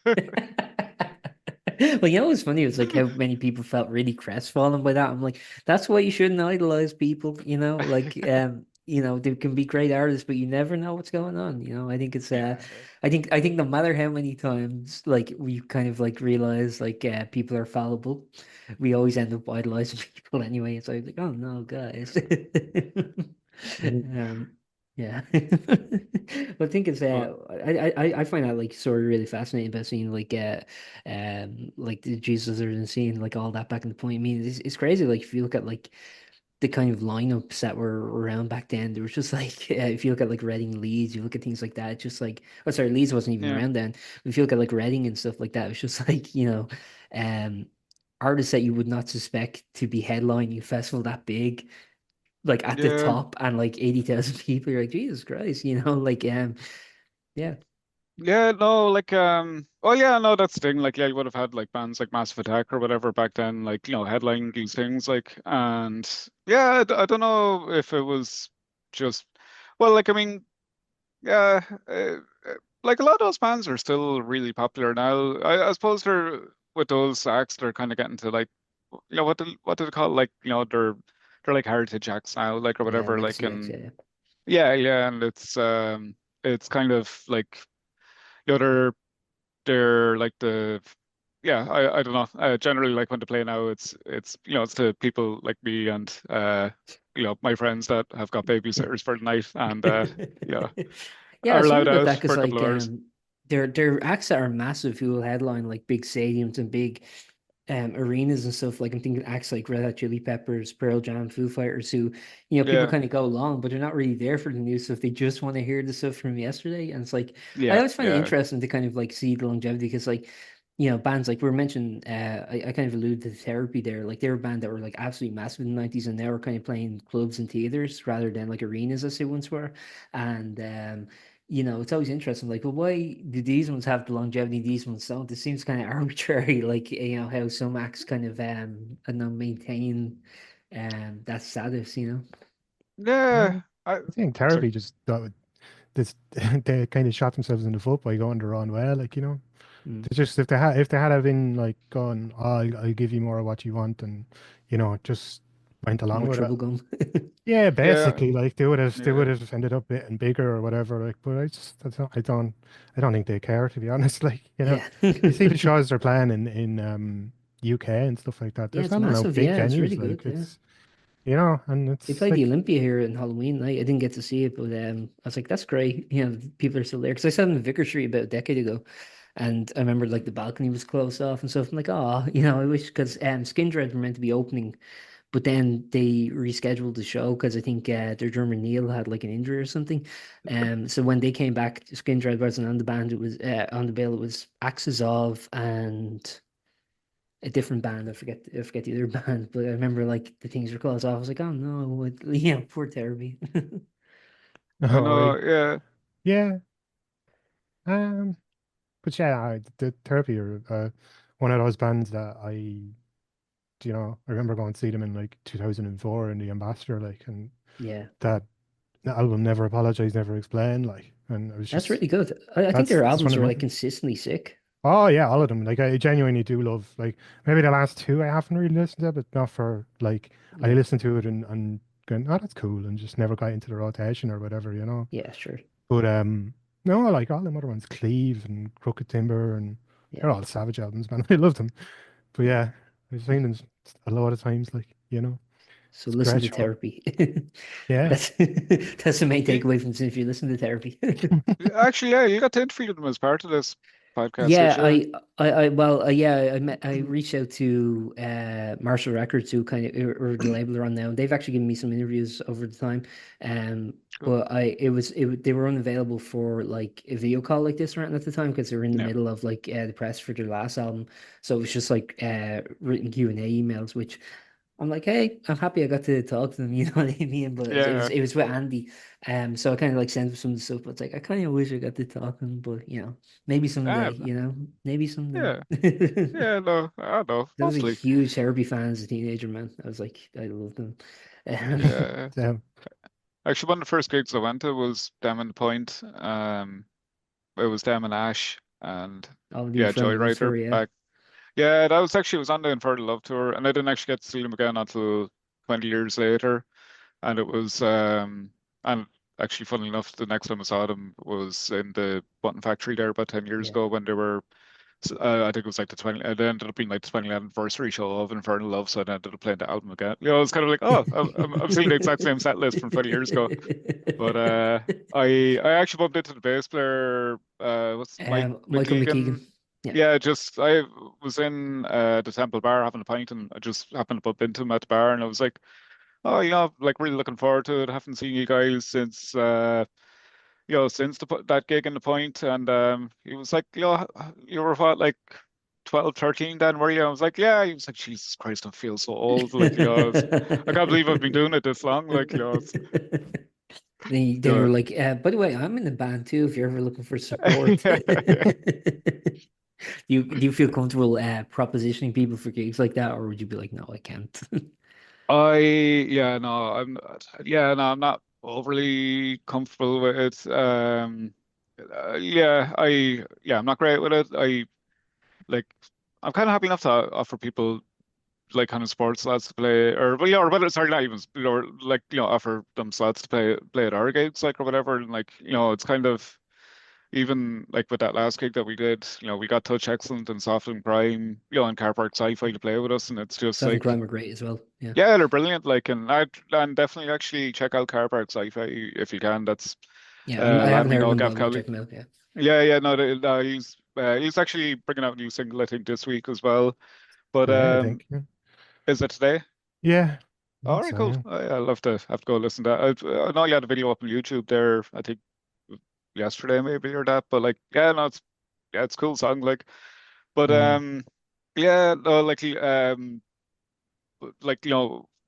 Well, what's funny? It's like how many people felt really crestfallen by that. I'm like, that's why you shouldn't idolize people, Like, they can be great artists, but you never know what's going on. I think it's Yeah. I think no matter how many times like we kind of like realize like people are fallible, we always end up idolizing people anyway. It's like, oh no, guys. Mhm. Um, yeah. But I think it's But I find that like sort of really fascinating about seeing like the Jesus and seeing like all that back in the point. I mean, it's crazy. Like if you look at like the kind of lineups that were around back then, there was just like if you look at like Reading Leeds, you look at things like that, it's just like, oh sorry, Leeds wasn't even yeah, around then. If you look at like Reading and stuff like that, it's just like, um artists that you would not suspect to be headlining a festival that big, like at the yeah. top, and like 80,000 people. You're like, Jesus Christ, like yeah. Yeah, no, like oh yeah, no, that's the thing. Like, yeah, you would have had like bands like Massive Attack or whatever back then, like, headlining these things, like, and yeah, I don't know if it was just, well, like, I mean, yeah, like a lot of those bands are still really popular now. I suppose they're with those acts, they're kind of getting to like, what do they call it? Like, they're like heritage acts now, like, or Yeah, whatever, like, legacy acts, and yeah. yeah, and it's kind of like, they're like yeah, I don't know. Generally, like when they play now, it's to people like me and my friends that have got babysitters for the night and yeah, Yeah, are it's weird allowed about out that for because a couple like of hours. they're acts that are massive who will headline like big stadiums and big arenas and stuff. Like I'm thinking acts like Red Hot Chili Peppers, Pearl Jam, Foo Fighters, who people Yeah, kind of go along, but they're not really there for the new stuff. They just want to hear the stuff from yesterday, and it's like I yeah, always find it yeah, interesting to kind of like see the longevity because like bands like we were mentioning, I kind of alluded to Therapy there. Like they were a band that were like absolutely massive in the 90s, and now we're kind of playing clubs and theaters rather than like arenas as they once were. And it's always interesting. Like, well, why do these ones have the longevity, these ones don't? This seems kind of arbitrary. Like, how some acts kind of I don't know, maintain that status. yeah. Um, I I think sorry. therapy just got this. They kind of shot themselves in the foot by going the wrong way. Like, Mm. they just if they had have been like gone, oh, I'll give you more of what you want, and just went along More with it. trouble gum. Yeah, Yeah, basically, like they would yeah, have ended up getting bigger or whatever. Like, but I don't think they care, to be honest. Like, Yeah. you see the shows they're playing in UK and stuff like that. They're Yeah, it's selling out massive. big Yeah, it's really venues. good. Like, Yeah. it's and They it's played the like, Olympia here in Halloween night. I didn't get to see it, but I was like, that's great. People are still there. Because I saw them in Vicar Street about a decade ago. And I remember like the balcony was closed off and stuff. I'm like, oh, I wish because Skin Dread were meant to be opening, but then they rescheduled the show because I think their drummer Neil had like an injury or something. So when they came back, Skin Dread wasn't on the band. It was on the bill. It was Axes of and a different band. I forget the other band, but I remember like the things were closed off. I was like, oh no, poor Therapy. I oh, know. Yeah, yeah. Um, but yeah, the Therapy are one of those bands that I remember going to see them in like 2004 in the Ambassador, like, and Yeah, that the album Never Apologize, Never Explain, like, and it was that's just really good. I think their that's one albums of are my. like consistently sick. Oh yeah, all of them. Like, I genuinely do love, like, maybe the last two I haven't really listened to, but not for like, I Yeah, listened to it and going, oh, that's cool, and just never got into the rotation or whatever. yeah, sure. But no, I like all them other ones, Cleave and Crooked Timber, and Yeah, they're all Savage albums, man. I love them. But yeah. yeah, I've seen them a lot of times, like, So it's a listen great to show. Therapy. Yeah. That's that's the main you, takeaway from this. If you listen to Therapy. actually, yeah, you got to interview them as part of this podcast, did Yeah, you? well, yeah, I reached out to Marshall Records, who kind of or the label they're on now. They've actually given me some interviews over the time, Cool. but they were unavailable for like a video call like this right at the time because they were in the Yeah, middle of like the press for their last album, so it was just like written Q&A emails, which I'm like, hey, I'm happy I got to talk to them, you know what I mean? But it was yeah. it was with Andy, so I kind of like sent him some stuff. But it's like I kind of wish I got to talk to him, but maybe someday, Ah, maybe someday. yeah, yeah. No, I know. I was a Mostly. huge Herbie fan as a teenager, man. I was like, I loved them. Yeah. So, Actually, one of the first gigs I went to was them in the Point. It was them and Ash and All the yeah, Infernal Love Joyrider Tour, yeah. back. Yeah, that was actually, it was on the Infertile Love tour, and I didn't actually get to see them again until 20 years later. And it was And actually, funnily enough, the next time I saw them was in the Button Factory there about 10 years Yeah. ago when they were, I think it was like it ended up being like the 20th anniversary show of Infernal Love, so I ended up playing the album again. You know, it's kind of like, oh, I'm seeing the exact same set list from 20 years ago. But I actually bumped into the bass player, what's Mike Michael McKeegan. McKeegan. Yeah. Yeah, just I was in the Temple Bar having a pint, and I just happened to bump into him at the bar, and I was like, oh, like really looking forward to it. Haven't seen you guys since since that gig in the Point, and he was like, you were what, like 12, 13 then, were you? I was like, yeah. He was like, Jesus Christ, I feel so old. Like, I can't believe I've been doing it this long. Like, Then you were like, by the way, I'm in the band too, if you're ever looking for support. yeah. Do you feel comfortable propositioning people for gigs like that, or would you be like, no, I can't? Yeah, no, I'm not overly comfortable with it. I'm not great with it. Like, I'm kind of happy enough to offer people like kind of sports slots to play, or whether sorry, not even, or like offer them slots to play at our gigs, like or whatever, and like it's kind of even like with that last gig that we did, we got Touch Excellent and Soft and Crime, and Car Park Sci-Fi to play with us, and it's just Southern like, Crime are great as well. Yeah. yeah, they're brilliant. Like, and definitely actually check out Car Park Sci-Fi if you can. That's Yeah, I haven't Lammy heard know them, but Gav I'm gonna Cowley. check them out. Yeah. Yeah, no, he's actually bringing out a new single I think this week as well. But Today, I think. Yeah. is it today? Yeah, I All think right, so. cool. Yeah. I'll have to go listen to that. I know you had a video up on YouTube there, I think yesterday maybe or that, but like, it's a cool song, like, but Mm. yeah, no, like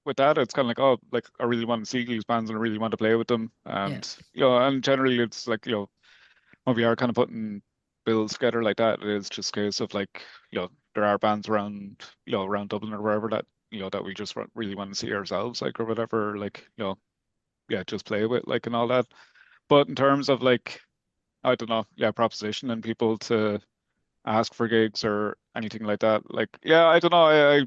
with that, it's kind of like, oh, like I really want to see these bands and I really want to play with them, Yeah. and and generally it's like when we are kind of putting bills together like that, it is just a case of like there are bands around around Dublin or wherever that that we just really want to see ourselves, like or whatever, like yeah, just play with, like, and all that. But in terms of like, I don't know, yeah, proposition and people to ask for gigs or anything like that, like, yeah, I don't know,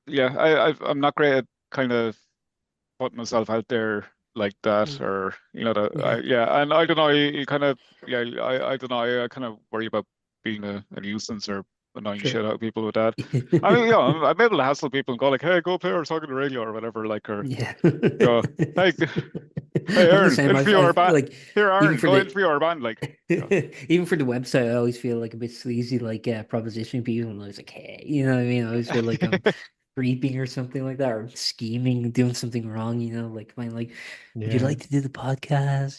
yeah, I'm not great at kind of putting myself out there like that, Mm. or that Yeah. yeah, and I don't know, you kind of, yeah, I don't know, I kind of worry about being a nuisance or annoying Sure. shit out of people with that. I mean, I'm able to hassle people and go like, hey, go play our song on the radio or whatever, like, or Yeah. go, hey, hey, I'm the Aaron, same. interview I our feel band. like Here, even Aaron, for go the interview our band, like, even for the website, I always feel like a bit sleazy, like propositioning people, and I was like, hey, you know what I mean? I always feel like I'm creeping or something like that, or scheming, doing something wrong, like my like, would you Yeah. like to do the podcast?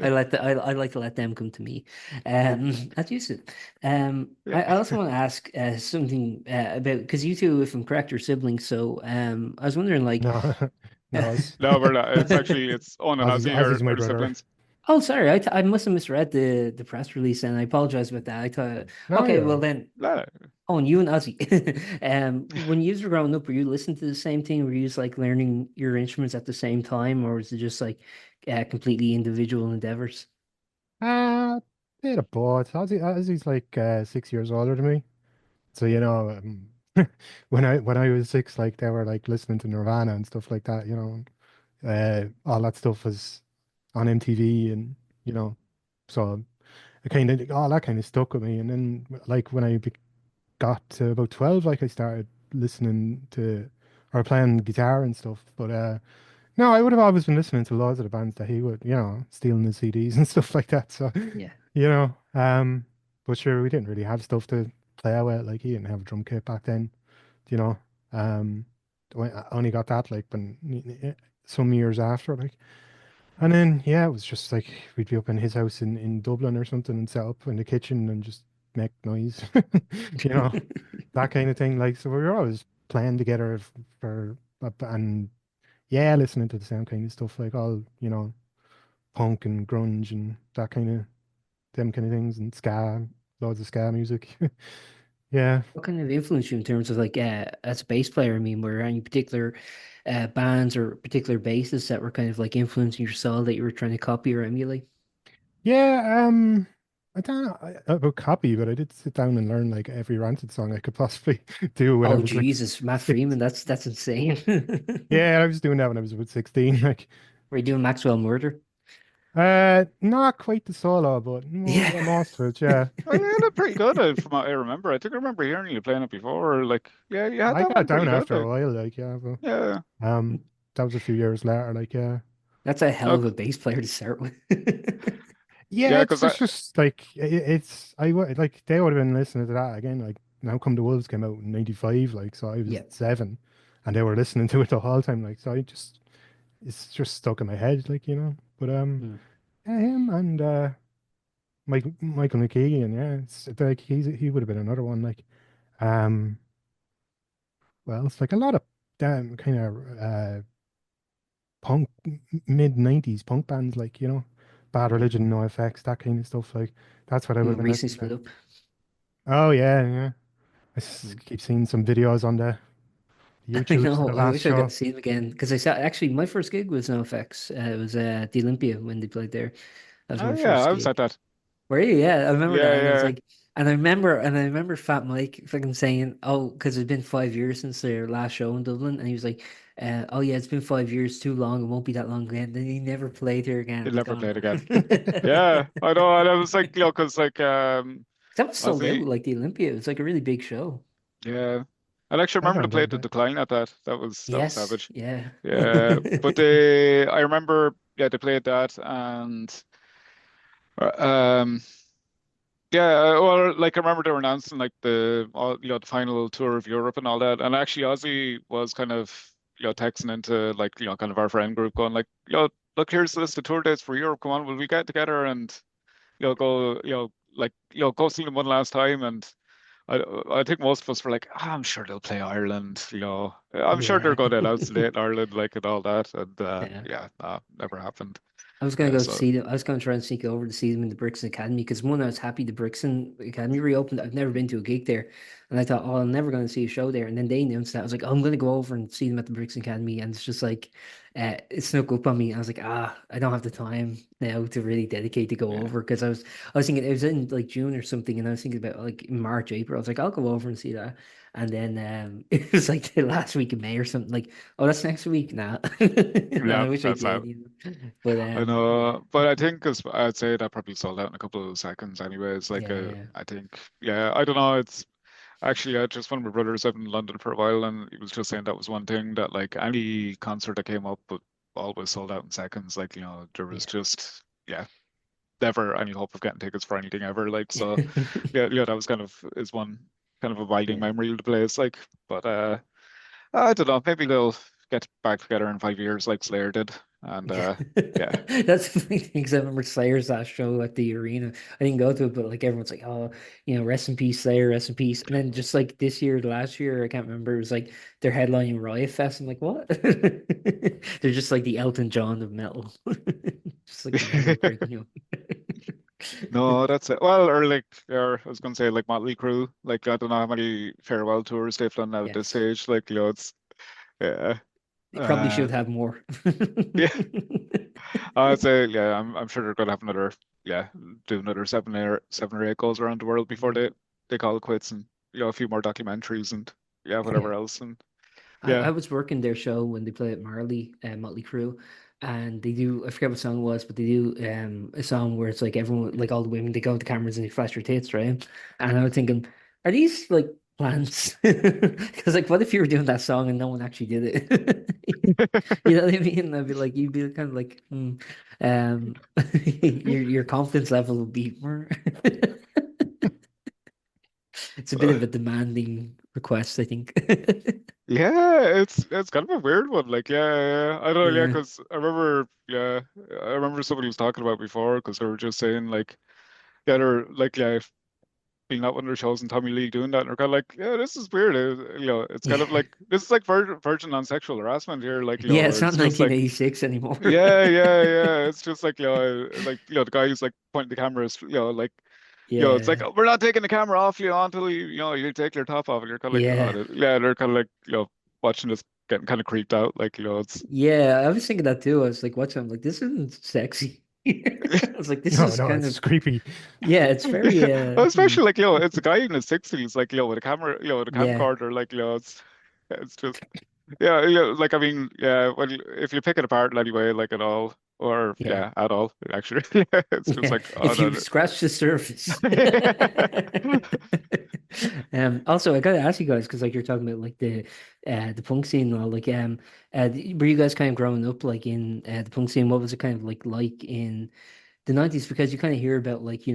I like to let them come to me. As you said. yeah. I also want to ask something about, because you two, if I'm correct, are siblings. So I was wondering, like, No, no, No, we're not. It's Owen and Ozzy Ozzy's my are the brother. siblings. oh, sorry, I must have misread the press release, and I apologize about that. I thought, No, okay, you're well right. then, Yeah. oh, and you and Ozzy. When you were growing up, were you listening to the same thing? Were you just like learning your instruments at the same time, or was it just like completely individual endeavors? Uh, bit of both. Ozzy's like 6 years older than me. So when I was six, like they were like listening to Nirvana and stuff like that. All that stuff was on MTV, and you know, so it kind of all that kind of stuck with me. And then like when I got to about 12, like I started listening to or playing guitar and stuff. But no, I would have always been listening to loads of the bands that he would, stealing the CDs and stuff like that. So, Yeah. you know, um, but sure, we didn't really have stuff to play out with. Like he didn't have a drum kit back then, you know. Um, I only got that like some years after, like. And then yeah, it was just like we'd be up in his house in Dublin or something and set up in the kitchen and just make noise, you know, that kind of thing. Like so, we were always playing together for and yeah, listening to the same kind of stuff, like all, punk and grunge and that kind of them kind of things and ska, loads of ska music. Yeah. What kind of influenced you in terms of like as a bass player? I mean, were there any particular bands or particular bassists that were kind of like influencing your style that you were trying to copy or emulate? Yeah, I don't know about copy, but I did sit down and learn like every Rancid song I could possibly do when I Oh was like Jesus, Matt six. Freeman, that's insane. Yeah, I was doing that when I was about 16. Like, Were you doing Maxwell Murder? not quite the solo, but Yeah. most of it, yeah. Oh, yeah, that's pretty good from what I remember. I think I remember hearing you playing it before. Like, yeah, you had I that got one it down pretty good. after a Like, while, like, yeah, but yeah. that was a few years later, like, yeah. That's a hell No, of a bass player to start with. Yeah, yeah, because I, it's just like it's like they would have been listening to that again. Like Now Come the Wolves came out in '95, like so I was Yeah. 7, and they were listening to it the whole time. Like so, it's just stuck in my head, like But Mm. yeah, him and Michael McKeegan, yeah, it's like he would have been another one. Like um, well, it's like a lot of damn kind of punk mid '90s punk bands, like Bad Yeah. Religion, No Effects, that kind of stuff. Like that's what I would have been Recently listening split to. up. Oh yeah, yeah. Mm. Keep seeing some videos on the I YouTubes of know. the I last wish I got show. to see them again because I saw actually my first gig was NoFX. It was the Olympia when they played there. That was oh my yeah, first I was at gig. that. Were you? Yeah, I remember that, Yeah, and it was yeah. like, and I remember Fat Mike fucking saying, "Oh, because it's been 5 years since their last show in Dublin," and he was like, "Oh yeah, it's been 5 years, too long. It won't be that long again." Then he never played here again. He I'm like, never oh played no. again. Yeah, I know. And I was like, because like, That was sold out Ozzy, like the Olympia. It was like a really big show. yeah. I actually I remember they don't know played the that. Decline at that. That was Yes, savage. yeah. Yeah, but I remember, yeah, they played that, and uh, um, yeah, well, like I remember they were announcing like the final tour of Europe and all that, and actually Ozzy was kind of texting into like kind of our friend group going like look, here's the list of tour dates for Europe. Come on, will we get together and go like go see them one last time? And I think most of us were like, I'm sure they'll play Ireland. I'm sure they're Yeah. going to announce the date in Ireland like and all that, and Yeah. yeah, nah, never happened. I was gonna Yeah, go so see them. I was gonna try and sneak over to see them in the Brixton Academy because one, I was happy the Brixton Academy reopened. I've never been to a gig there, and I thought, oh, I'm never gonna see a show there. And then they announced that. I was like, oh, I'm gonna go over and see them at the Brixton Academy, and it's just like, it snuck up on me. I was like, I don't have the time now to really dedicate to go yeah. over because I was thinking it was in like June or something, and I was thinking about like March, April. I was like, I'll go over and see that. And then it was like the last week of May or something. Like, oh, that's next week now. And Yeah, I wish I that's did, that. But I yeah. know, but I think as I'd say that probably sold out in a couple of seconds anyways. Like, Yeah, yeah, I think, yeah, I don't know. It's actually, just one of my brothers lived in London for a while, and he was just saying that was one thing that like any concert that came up would always sold out in seconds. Like, there was yeah. just, yeah, never any hope of getting tickets for anything ever. Like, so Yeah. yeah, yeah, that was kind of is one kind of abiding Yeah. memory of the place. Like, but I don't know. Maybe they'll get back together in 5 years, like Slayer did, and Yeah. yeah. That's the funny thing, 'cause I remember Slayer's last show at the arena. I didn't go to it, but like everyone's like, oh, rest in peace, Slayer, rest in peace. And then just like this year, last year, I can't remember, it was like they're headlining Riot Fest. I'm like, what? They're just like the Elton John of metal. Just like never breaking up. No, that's it. Well, or I was gonna say like Motley Crue. Like I don't know how many farewell tours they've done now at this Yes. stage. Like it's yeah, They probably should um, have more. yeah. I'd say yeah. I'm sure they're gonna have another yeah, do another 7 or 8 goals around the world before Yeah. they call it quits, and a few more documentaries and yeah, Yeah. whatever else, and I yeah. was working their show when they play at Marley, Motley Crue, and they do, I forget what song it was, but they do a song where it's like everyone, like all the women, they go to cameras and they flash their tits, right? And I was thinking, are these like plants? Because like, what if you were doing that song and no one actually did it? You know what I mean? I'd be like, you'd be kind of like, your confidence level would be more. It's a bit Uh, of a demanding request, I think. Yeah, it's kind of a weird one. Like, yeah, I don't know, yeah, Yeah. because I remember somebody was talking about before because they were just saying like, yeah, they're like, yeah, being at one of their shows and Tommy Lee doing that, and they're kind of like, yeah, this is weird. It's kind of Yeah. like this is like virgin on sexual harassment here, like, Yeah, where it's not it's just like, 1986 anymore. yeah, yeah, yeah, it's just like, like, the guy who's like pointing the cameras, like, it's like Yeah. we're not taking the camera off you until you take your top off, and you're kind of like, Yeah. yeah, they're kind of like, watching this getting kind of creeped out, like, it's Yeah. I was thinking that too. I was like, watching, I'm like, this isn't sexy. I was like, this No, is no, kind it's of, just creepy. yeah, it's very Well, especially like, it's a guy in his 60s, like, with a camera, with a yeah, camcorder, like, it's just, like, I mean, yeah, well, if you pick it apart anyway, like, at all, or, yeah. yeah, at all, actually, it's just Yeah, like, oh, if you no, scratch the surface. no. Also, I gotta ask you guys because like you're talking about like the punk scene and all. Like, were you guys kind of growing up like in the punk scene? What was it kind of like in the 90s? Because you kind of hear about like the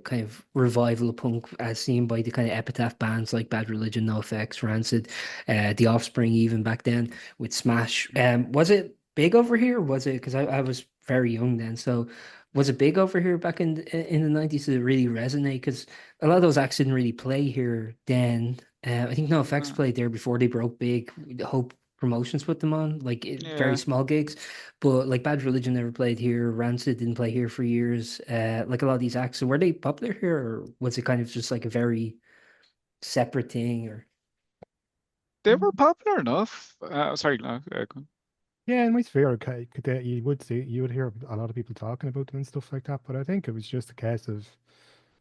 kind of revival of punk as seen by the kind of epitaph bands like Bad Religion, NoFX, Rancid, The Offspring, even back then with Smash. Was it big over here? Was it because I was very young then, so was it big over here back in the 90s? Did it really resonate? Because a lot of those acts didn't really play here then. I think NoFX played there before they broke big. Hope Promotions put them on, like very Yeah, small gigs. But like Bad Religion never played here. Rancid didn't play here for years. Like a lot of these acts. So were they popular here, or was it kind of just like a very separate thing? Or they were popular enough. Sorry, no, Yeah, in my sphere, you would hear a lot of people talking about them and stuff like that. But I think it was just a case of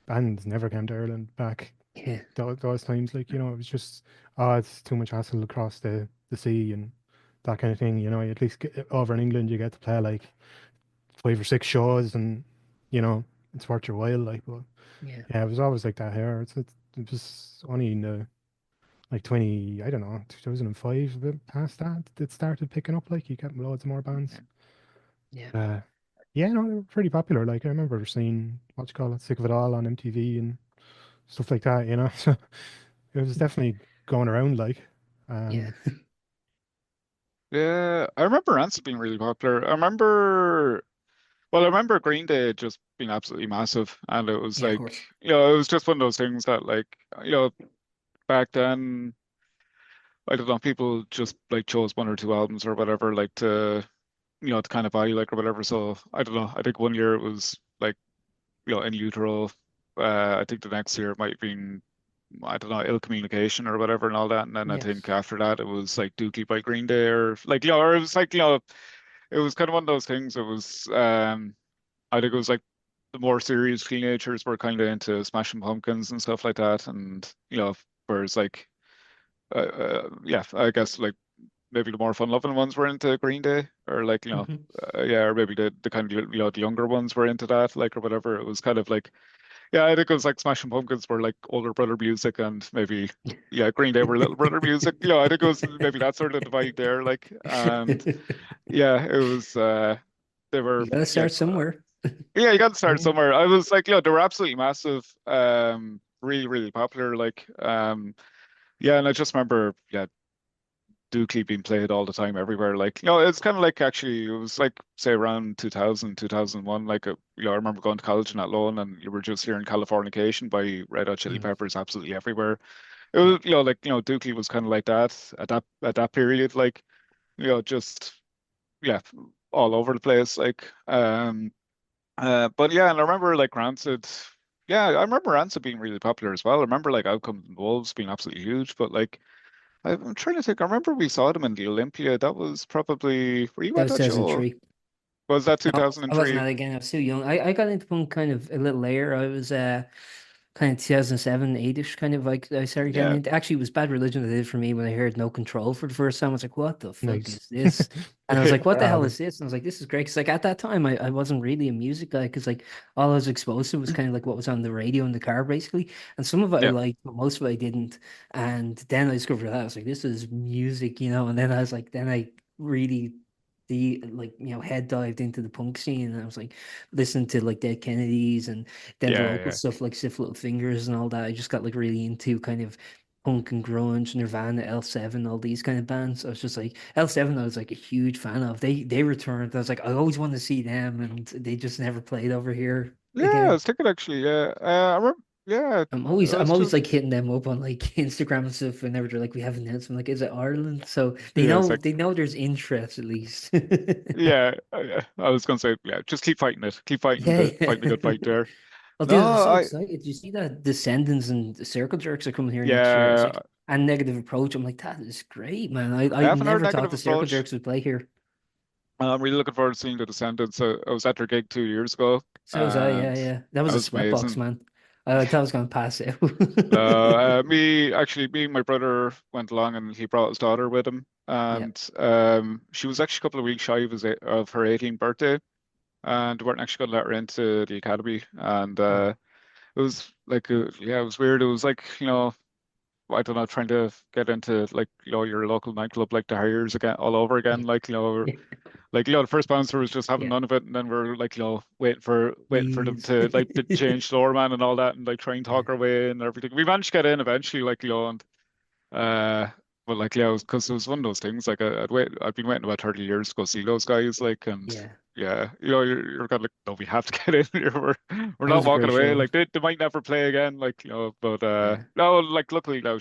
bands never came to Ireland back yeah, those times. Like, it was just, oh, it's too much hassle across the sea and that kind of thing. At least over in England, you get to play like 5 or 6 shows, and it's worth your while. Like, but yeah, yeah, it was always like that here. It was only in the like 20, I don't know, 2005, a bit past that, it started picking up. Like, you get loads more bands. yeah. Uh, yeah, no, they were pretty popular. Like, I remember seeing, what you call it, Sick of It All on MTV and stuff like that. So it was definitely going around, like, Yeah. um, yeah. I remember Rancid being really popular. I remember Green Day just being absolutely massive, and it was Yeah, of like, course. it was just one of those things that, like, back then, I don't know, people just like chose one or two albums or whatever, like to kind of buy, like, or whatever. So I don't know. I think one year it was like, In Utero. I think the next year it might have been, I don't know, Ill Communication or whatever and all that. And then I think Yes. after that it was like Dookie by Green Day, or like, or it was like, it was kind of one of those things. It was, I think it was like the more serious teenagers were kind of into Smashing Pumpkins and stuff like that. And, whereas like, yeah, I guess like maybe the more fun-loving ones were into Green Day, or like, Hmm. yeah, or maybe the kind of, the younger ones were into that, like, or whatever. It was kind of like, yeah, I think it was like Smashing Pumpkins were like older brother music, and maybe, yeah, Green Day were little brother music. I think it was maybe that sort of divide there, like, and yeah, it was, they were, You gotta yeah, start somewhere. yeah, you got to start yeah, somewhere. I was like, they were absolutely massive, really, really popular, like, yeah, and I just remember, yeah, Dookie being played all the time everywhere. Like, it's kind of like, actually, it was like, say, around 2000, 2001. Like, I remember going to college in Athlone, and you were just hearing Californication by Red Hot Chili Mm, Peppers absolutely everywhere. It yeah. was, like, Dookie was kind of like that at that period, like, just, yeah, all over the place. Like, but yeah, and I remember like Rancid. Yeah, I remember Rancid being really popular as well. I remember like Outcomes and Wolves being absolutely huge, but like, I'm trying to think. I remember we saw them in the Olympia. That was probably, were you That at was that show? 2003. Was that No, I wasn't 2003? that again. I was too young. I got into punk kind of a little later. I was kind of 2007, 8-ish, kind of like I started getting Yeah, into. Actually, it was Bad Religion that did it for me when I heard No Control for the first time. I was like, what the fuck nice. is this? And I was like, what the hell Bravo. is this? And I was like, this is great. Because like at that time, I wasn't really a music guy because like all I was exposed to was kind of like what was on the radio in the car, basically. And some of it I yeah, liked, but most of it I didn't. And then I discovered that. I was like, this is music. And then I was like, then I really head dived into the punk scene, and I was like listening to like Dead Kennedys and then the yeah, local yeah, stuff like Stiff Little Fingers and all that. I just got like really into kind of punk and grunge, Nirvana, L7, all these kind of bands. I was just like L7 I was like a huge fan of. They returned. I was like, I always want to see them, and they just never played over here yeah. I again. was thinking actually. Yeah, I remember. Yeah, I'm always I I'm was always just. like hitting them up on like Instagram and stuff whenever they're like we have an announcement. Like, is it Ireland? So they Yeah, it's know like. they know there's interest at least. Yeah, yeah. I was gonna say, yeah, just keep fighting it. Keep fighting Yeah, fighting the good yeah. fight there. Oh, No, dude, I'm so I. excited. Do you see that Descendants and the Circle Jerks are coming here next year? I was Yeah, like, and Negative Approach. I'm like, that is great, man. I I haven't heard never thought Negative the Circle Approach. Jerks would play here. I'm really looking forward to seeing the Descendants. I was at their gig 2 years ago, So was I, yeah, and yeah. That that was a was sweatbox, amazing. man. I thought I was gonna pass out. Me and my brother went along, and he brought his daughter with him, Yeah, and she was actually a couple of weeks shy of, of her 18th birthday, and we weren't actually going to let her into the academy, and yeah, it was like, yeah, it was weird. It was like, I don't know, trying to get into like, your local nightclub, like the Harriers again, all over again, yeah, like, yeah, the first bouncer was just having yeah. none of it, and then we're like, waiting for them Please. to like to change floor man and all that, and like try and Yeah, talk our way in and everything. We managed to get in eventually, like, and uh, but like, yeah, because it was one of those things. Like, I'd been waiting about 30 years to go see those guys, like, and yeah. yeah, you're kind of like, no, we have to get in here. We're That not was a walking great away. show. Like, they might never play again, like, but Yeah, no, like, luckily now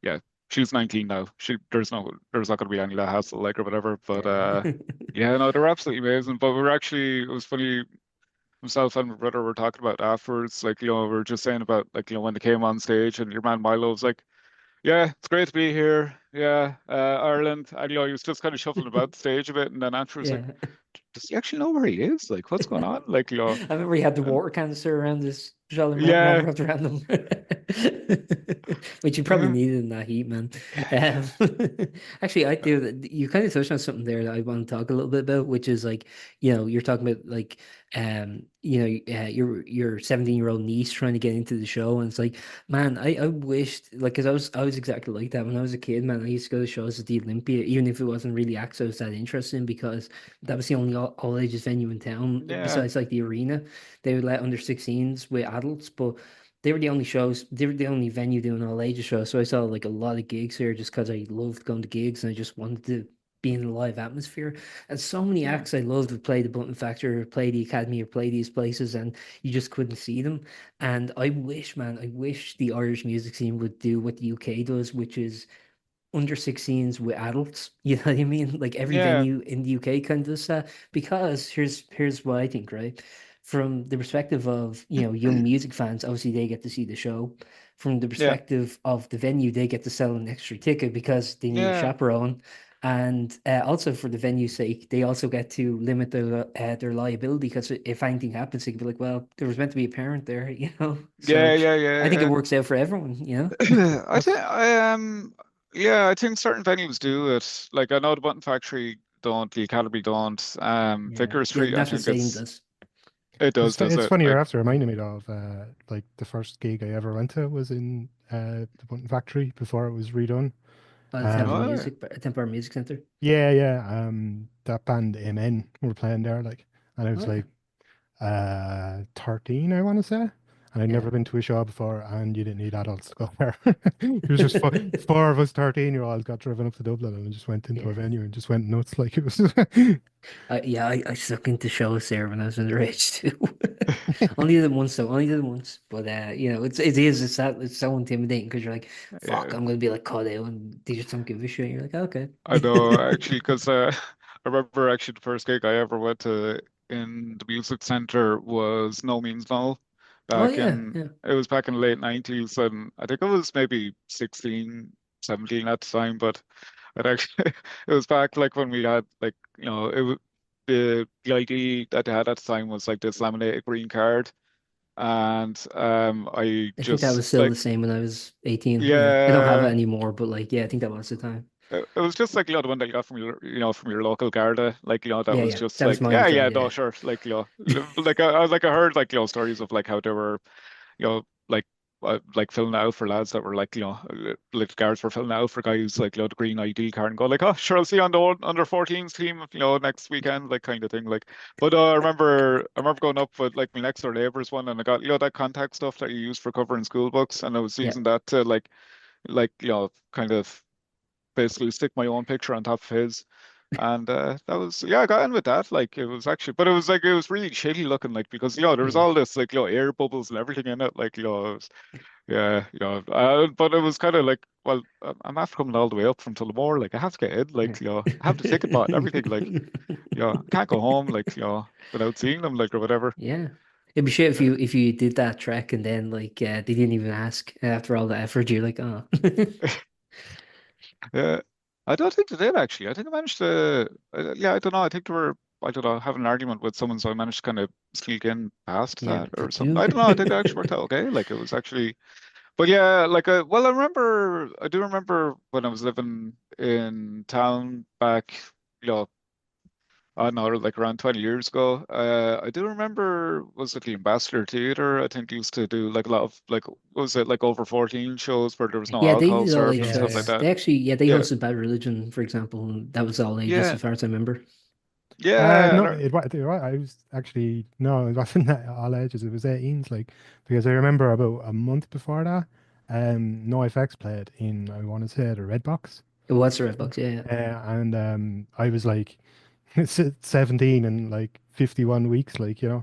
yeah, she's 19 now. There's not going to be any of that hassle, like, or whatever. But yeah. yeah, no, they're absolutely amazing. But it was funny. Myself and my brother were talking about afterwards, like, we were just saying about, like, when they came on stage, and your man Milo was like, yeah, it's great to be here. Yeah, Ireland. And, he was just kind of shuffling about the stage a bit, and then Andrew was like, Yeah. does he actually know where he is? Like, what's going on? Like, I remember he had the and water canister around his shoulder, yeah, wrapped around him, which you probably yeah, needed in that heat, man. Um, actually, I do. You kind of touched on something there that I want to talk a little bit about, which is like, you're talking about like, your 17-year-old niece trying to get into the show, and it's like, man, I wished like, because I was exactly like that when I was a kid, man. I used to go to shows at the Olympia, even if it wasn't really acts I was that interested in, because that was the only all ages venue in town yeah, besides like the arena. They would let under 16s with adults, but they were the only shows, they were the only venue doing all ages shows. So I saw like a lot of gigs here just because I loved going to gigs and I just wanted to be in a live atmosphere. And so many yeah, acts I loved would play the Button Factory or play the Academy or play these places, and you just couldn't see them. And I wish, man, I wish the Irish music scene would do what the UK does, which is under 16s with adults. You know what I mean? Like every yeah, venue in the UK kind of does that. Because here's what I think, right? From the perspective of, young music fans, obviously they get to see the show. From the yeah, perspective of the venue, they get to sell an extra ticket because they need a yeah, chaperone. And also for the venue's sake, they also get to limit their liability, because if anything happens, they can be like, well, there was meant to be a parent there, you know? So yeah, yeah, I think it yeah, works out for everyone, you know? yeah. I think That's yeah, I think certain venues do it. Like, I know the Button Factory don't, the Academy don't. Yeah. Vicar Yeah, Street, I National think Stadium does. it does, does it's it? funny. You're Like, after reminding me of like the first gig I ever went to was in the Button Factory before it was redone. The Temple Um, oh, Music, Temple Music Center. yeah, yeah. That band Amen were playing there, like, and I was Oh yeah, like 13, I want to say. And I'd yeah, never been to a show before, and you didn't need adults to go there. It was just four of us 13-year-olds got driven up to Dublin and just went into a yeah. venue and just went nuts. Like, it was. I stuck into shows there when I was underage too. Only did it once though. Only did it once. But it's so intimidating because you're like, fuck, yeah. I'm gonna be like caught out and they just don't give a shit. You're like, okay. I know, actually, because I remember actually the first gig I ever went to in the music center was No Means No. Oh yeah, yeah. It was back in the late 90s, and I think I was maybe 16, 17 at the time, but it actually it was back like when we had, like, it was the ID that they had at the time was like this laminated green card, and I I think that was just still like, the same when I was 18. Yeah. I don't have it yeah. anymore, but like yeah, I think that was the time. It was just like, the one that you got from from your local Garda, like, that Yeah, was yeah. just That was like, my yeah, old yeah, card, no, yeah. sure, like, like, I heard, like, stories of like how they were, like, filling out for lads that were like, like guards were filling out for guys, like, the green ID card, and go like, oh, sure, I'll see you on the under 14s team, next weekend, like, kind of thing, like. But I remember going up with like my next door neighbor's one, and I got, that contact stuff that you use for covering school books, and I was Yeah. using that to like, kind of basically stick my own picture on top of his. And that was, yeah, I got in with that. Like, it was actually, but it was like, it was really shitty looking, like, because, there was Mm. all this, like, air bubbles and everything in it. Like, it was, yeah, but it was kind of like, well, I'm after coming all the way up from Tullamore. Like, I have to get in, Yeah. like, I have the ticket bought and everything. Like, I can't go home, like, without seeing them, like, or whatever. Yeah. It'd be shit if Yeah. you did that trek and then like they didn't even ask after all the effort. You're like, oh. Yeah. I don't think they did actually. I think I managed to. Yeah, I don't know. I think they were. I don't know, having an argument with someone, so I managed to kind of sneak in past Yeah, that or did something. you? I don't know. I think it actually worked out okay. Like it was actually, but yeah, like well, I do remember when I was living in town back, you know, I don't know, like around 20 years ago. I do remember, was it the Ambassador Theatre? I think used to do like a lot of like, was it like over 14 shows where there was no Yeah, they alcohol did all served and Yeah, stuff yeah. like ages. that. They actually, yeah, they Yeah, hosted Bad Religion, for example, and that was all ages yeah, as far as I remember. yeah. No, I was actually no, it wasn't at all ages. It was 18s, like because I remember about a month before that, No FX played in I want to say the Red Box, It was the Redbox, yeah. and I was like 17 and like 51 weeks, like Yeah.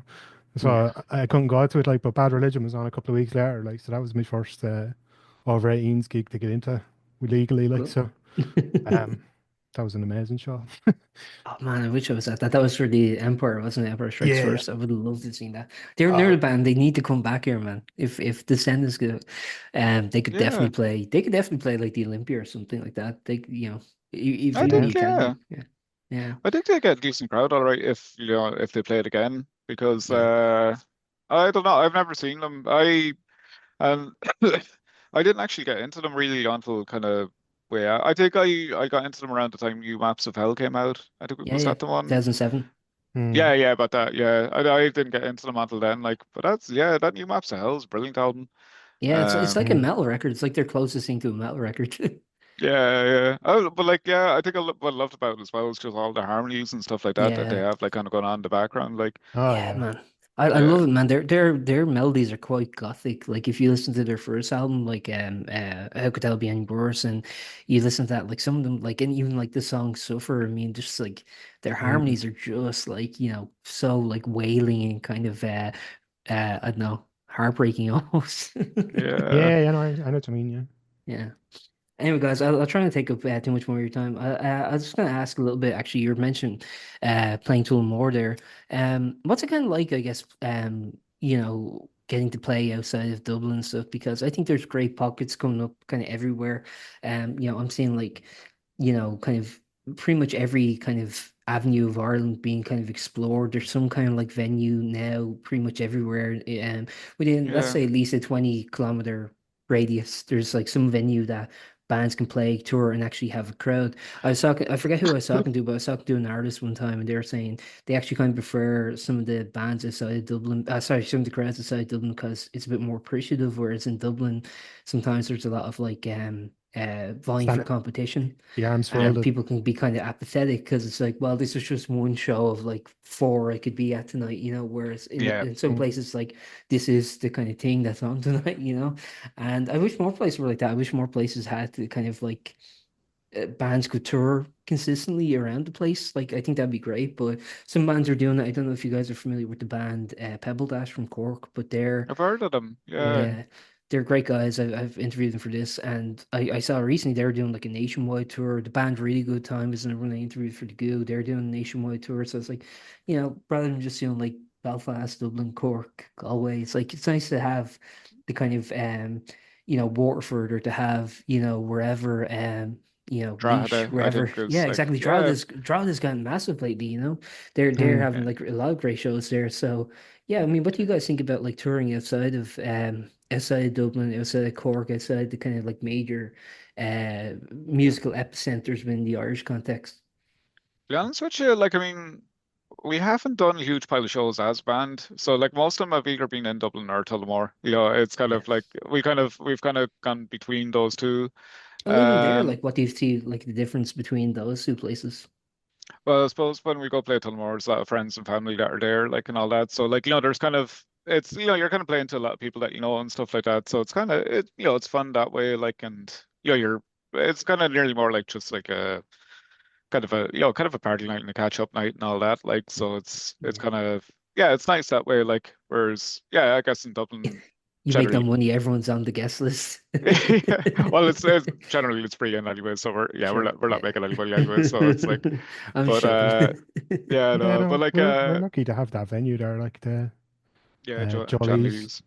so I couldn't go to it, like, but Bad Religion was on a couple of weeks later, like, so that was my first over 18s gig to get into legally, like, Cool. so that was an amazing show. Oh man, I wish I was at that. That was for the Empire, wasn't it? Empire Strikes Yeah, yeah. First. I would love to see that. They're Uh, a band. They need to come back here, man. If Descendants go, they could Yeah, definitely play. They could definitely play like the Olympia or something like that. They, if I even the yeah. think, yeah. Academy. Yeah, yeah, I think they get a decent crowd, all right, if if they play it again. Because yeah, I don't know, I've never seen them. And I didn't actually get into them really until kind of way out. I think I got into them around the time New Maps of Hell came out. I think yeah, was yeah. that the one? 2007. Hmm. Yeah, yeah, about that. Yeah, I didn't get into them until then. Like, but that's yeah, that New Maps of Hell is a brilliant album. Yeah, it's like a Um, Hmm. metal record. It's like their closest thing to a metal record. yeah, yeah. Oh, but like, yeah, I think what I loved about it as well is just all the harmonies and stuff like that that they Yeah. have like kind of going on in the background. Like, Oh Yeah, yeah. man. I yeah, love it, man. Their melodies are quite gothic. Like if you listen to their first album, like How Could That Be Any Worse, and you listen to that, like some of them, like and even like the song Suffer, I mean, just like their Hmm. harmonies are just like, so like wailing and kind of I don't know, heartbreaking almost. yeah. Yeah, yeah, no, I know what you mean, yeah. Yeah. Anyway, guys, I'll try not to take up too much more of your time. I was just going to ask a little bit. Actually, you mentioned playing Tullamore there. What's it kind of like? I guess getting to play outside of Dublin and stuff because I think there's great pockets coming up kind of everywhere. I'm seeing like kind of pretty much every kind of avenue of Ireland being kind of explored. There's some kind of like venue now pretty much everywhere. Within, let's Yeah. say, at least a 20-kilometer radius, there's like some venue that bands can play, tour, and actually have a crowd. I forget who I was talking to, but I was talking to an artist one time, and they were saying they actually kind of prefer some of the bands outside of Dublin. Sorry, some of the crowds outside Dublin because it's a bit more appreciative. Whereas in Dublin, sometimes there's a lot of like vying for Stand competition, the arms and folded. people can be kind of apathetic because it's like, well, this is just one show of like four I could be at tonight, whereas Yeah. in some Mm. places like this is the kind of thing that's on tonight. And I wish more places were like that. I wish more places had the kind of like bands could tour consistently around the place. Like I think that'd be great, but some bands are doing it. I don't know if you guys are familiar with the band Pebble Dash from Cork, but they're I've heard of them. Yeah. Yeah. yeah, they're great guys. I've interviewed them for this, and I saw recently they were doing like a nationwide tour. The band Really Good Time is another one I interviewed for the Goo. They're doing a nationwide tour, so it's like, rather than just doing like Belfast, Dublin, Cork, Galway, it's nice to have the kind of Waterford, or to have wherever Laois, Drogheda, I wherever. think is Yeah, like exactly. yeah, Drogheda's gotten massive lately. They're Mm. having yeah. like a lot of great shows there. So yeah, I mean, what do you guys think about like touring outside of Dublin, outside of Cork, outside the kind of like major musical epicenters within the Irish context? To be honest with you, like I mean, we haven't done a huge pile of shows as a band, so like most of them have either been in Dublin or Tullamore. It's kind Yeah. of like we've kind of gone between those two. Well, even there, Um, like, what do you see like the difference between those two places? well, I suppose when we go play Tullamore, there's a lot of friends and family that are there, like and all that. So like there's kind of it's you're kind of playing to a lot of people that you know and stuff like that. So it's kind of it's fun that way, like and you're it's kind of nearly more like just like a kind of a kind of a party night and a catch up night and all that. Like so it's Yeah. kind of yeah, it's nice that way. Like whereas yeah, I guess in Dublin You make that generally money, everyone's on the guest list. yeah, well it's generally it's free in anyway, so Sure. we're Yeah. not making anybody anyway. So it's like I'm just but joking. yeah Yeah, no but no, like we're lucky to have that venue there, like the yeah, John Jollies. Levy's.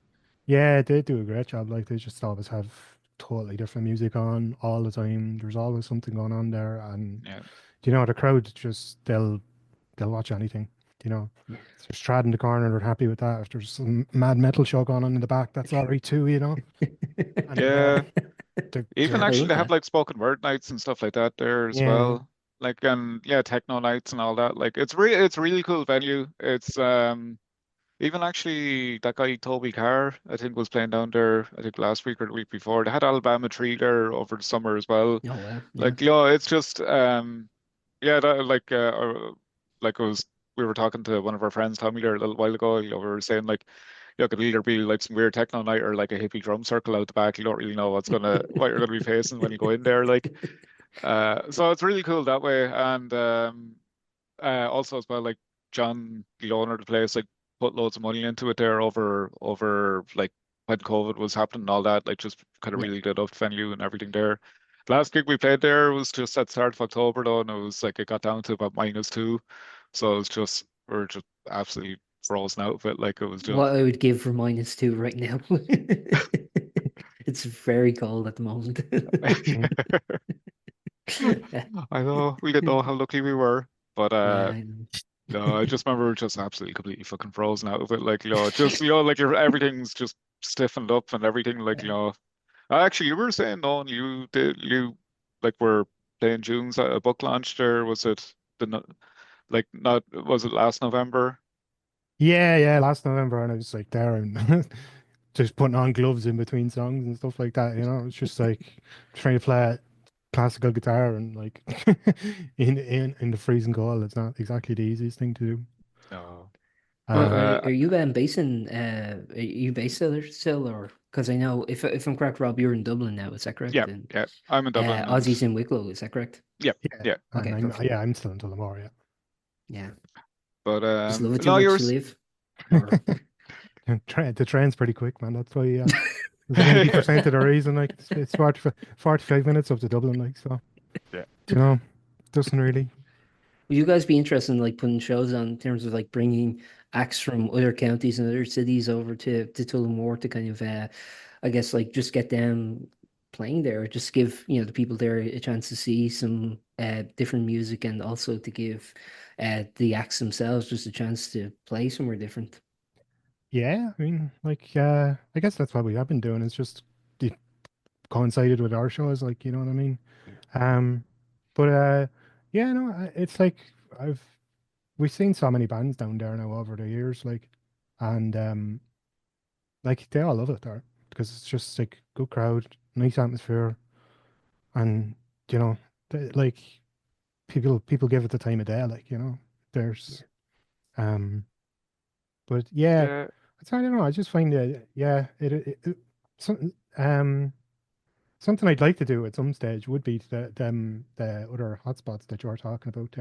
Yeah, they do a great job. Like they just always have totally different music on all the time. There's always something going on there, and Yeah. you know the crowd just they'll watch anything. You know, Yeah. if there's trad in the corner, they're happy with that. If there's some mad metal show going on in the back, that's all right too. You know, and Yeah. Even they're I actually love they have that. like spoken word nights and stuff like that there as yeah, well. Like yeah, techno nights and all that. Like it's really cool venue. It's even actually that guy Toby Carr, I think was playing down there, I think last week or the week before. They had Alabama Tree there over the summer as well. Oh well, yeah, Like, it's just yeah, that like it was we were talking to one of our friends, Tommy, there a little while ago, we were saying like it could either be like some weird techno night or like a hippie drum circle out the back. You don't really know what you're gonna be facing when you go in there. Like so it's really cool that way. And also as well, like John, the owner of the place, like put loads of money into it there over like when COVID was happening and all that, like just kind of yeah. really did up the venue and everything there. Last gig we played there was just at the start of October though, and it was like it got down to about -2. So it was just we're just absolutely frozen out of it. Like it was just What I would give for -2 right now. It's very cold at the moment. I know we didn't know how lucky we were, but Yeah, I know. no, I just remember just absolutely completely fucking frozen out of it. Like, just, like everything's just stiffened up and everything. Like, Yeah. actually, you were saying, no, you like were playing June's at a book launch there. Was it like, not, was it last November? yeah. Last November, and I was like there and just putting on gloves in between songs and stuff like that. You know, it's just like trying to play classical guitar and like in the freezing cold. It's not exactly the easiest thing to do. No. But, Are you based in are you based still or because I know if I'm correct, Rob, you're in Dublin now, is that yeah, correct? And yeah, I'm in Dublin and Ozzy's in Wicklow, is that correct? yeah, Yeah, yeah. and Okay, perfect. I'm still in Tullamore. Yeah. But, Just love it too no, much to leave. Or Yeah, and the train's pretty quick, man. That's why there's 90% of the reason. Like it's 45 minutes up to Dublin. Like so, yeah. you know, doesn't really. would you guys be interested in like putting shows on in terms of like bringing acts from other counties and other cities over to Tullamore to kind of I guess like just get them playing there, just give the people there a chance to see some different music and also to give the acts themselves just a chance to play somewhere different. Yeah, I mean, like, I guess that's what we have been doing. It's just it coincided with our shows, like, you know what I mean? Um, but yeah, no, it's like I've we've seen so many bands down there now over the years, like, and like they all love it there because it's just like good crowd, nice atmosphere, and you know, like people give it the time of day, like, you know, there's um, but yeah, Yeah, I don't know. I just find that yeah, some something I'd like to do at some stage would be the other hotspots that you're talking about,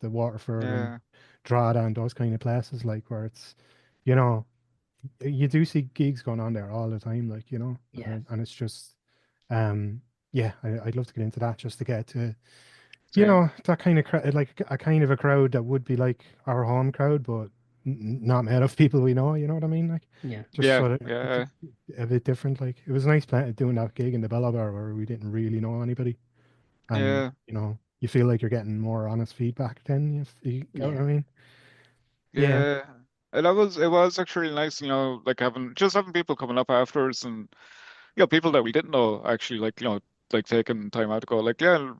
the Waterford and yeah, Drogheda and those kind of places, like where it's, you know, you do see gigs going on there all the time, like, you know, Yeah, and it's just, yeah, I'd love to get into that just to get to, you same. know, that kind of like a kind of a crowd that would be like our home crowd, but not made of people we know. You know what I mean? Like, yeah, just Yeah, sort of yeah, a bit different. Like, it was nice doing that gig in the Bella Bar where we didn't really know anybody, and yeah. you know, you feel like you're getting more honest feedback then. If you get what yeah, I mean? Yeah, Yeah, and it was actually really nice, like having people coming up afterwards, and people that we didn't know actually, like like taking time out to go, like, yeah,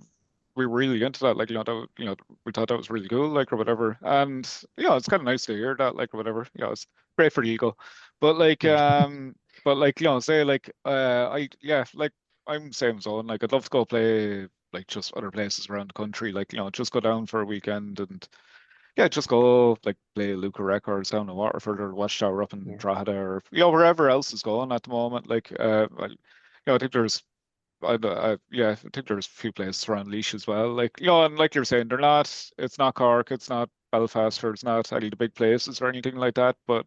we were really into that, like, we thought that was really cool, like, or whatever. And it's kind of nice to hear that, like, or whatever. It's great for the ego. But like yeah, say like I yeah, like I'm same zone, like I'd love to go play like just other places around the country, like, just go down for a weekend and yeah, just go like play Luca Records down in Waterford or Watchtower up in yeah, Drogheda or wherever else is going at the moment. Like I think there's yeah, I think there's a few places around Leash as well. Like and like you're saying, it's not Cork, it's not Belfast, or it's not any of the big places or anything like that. But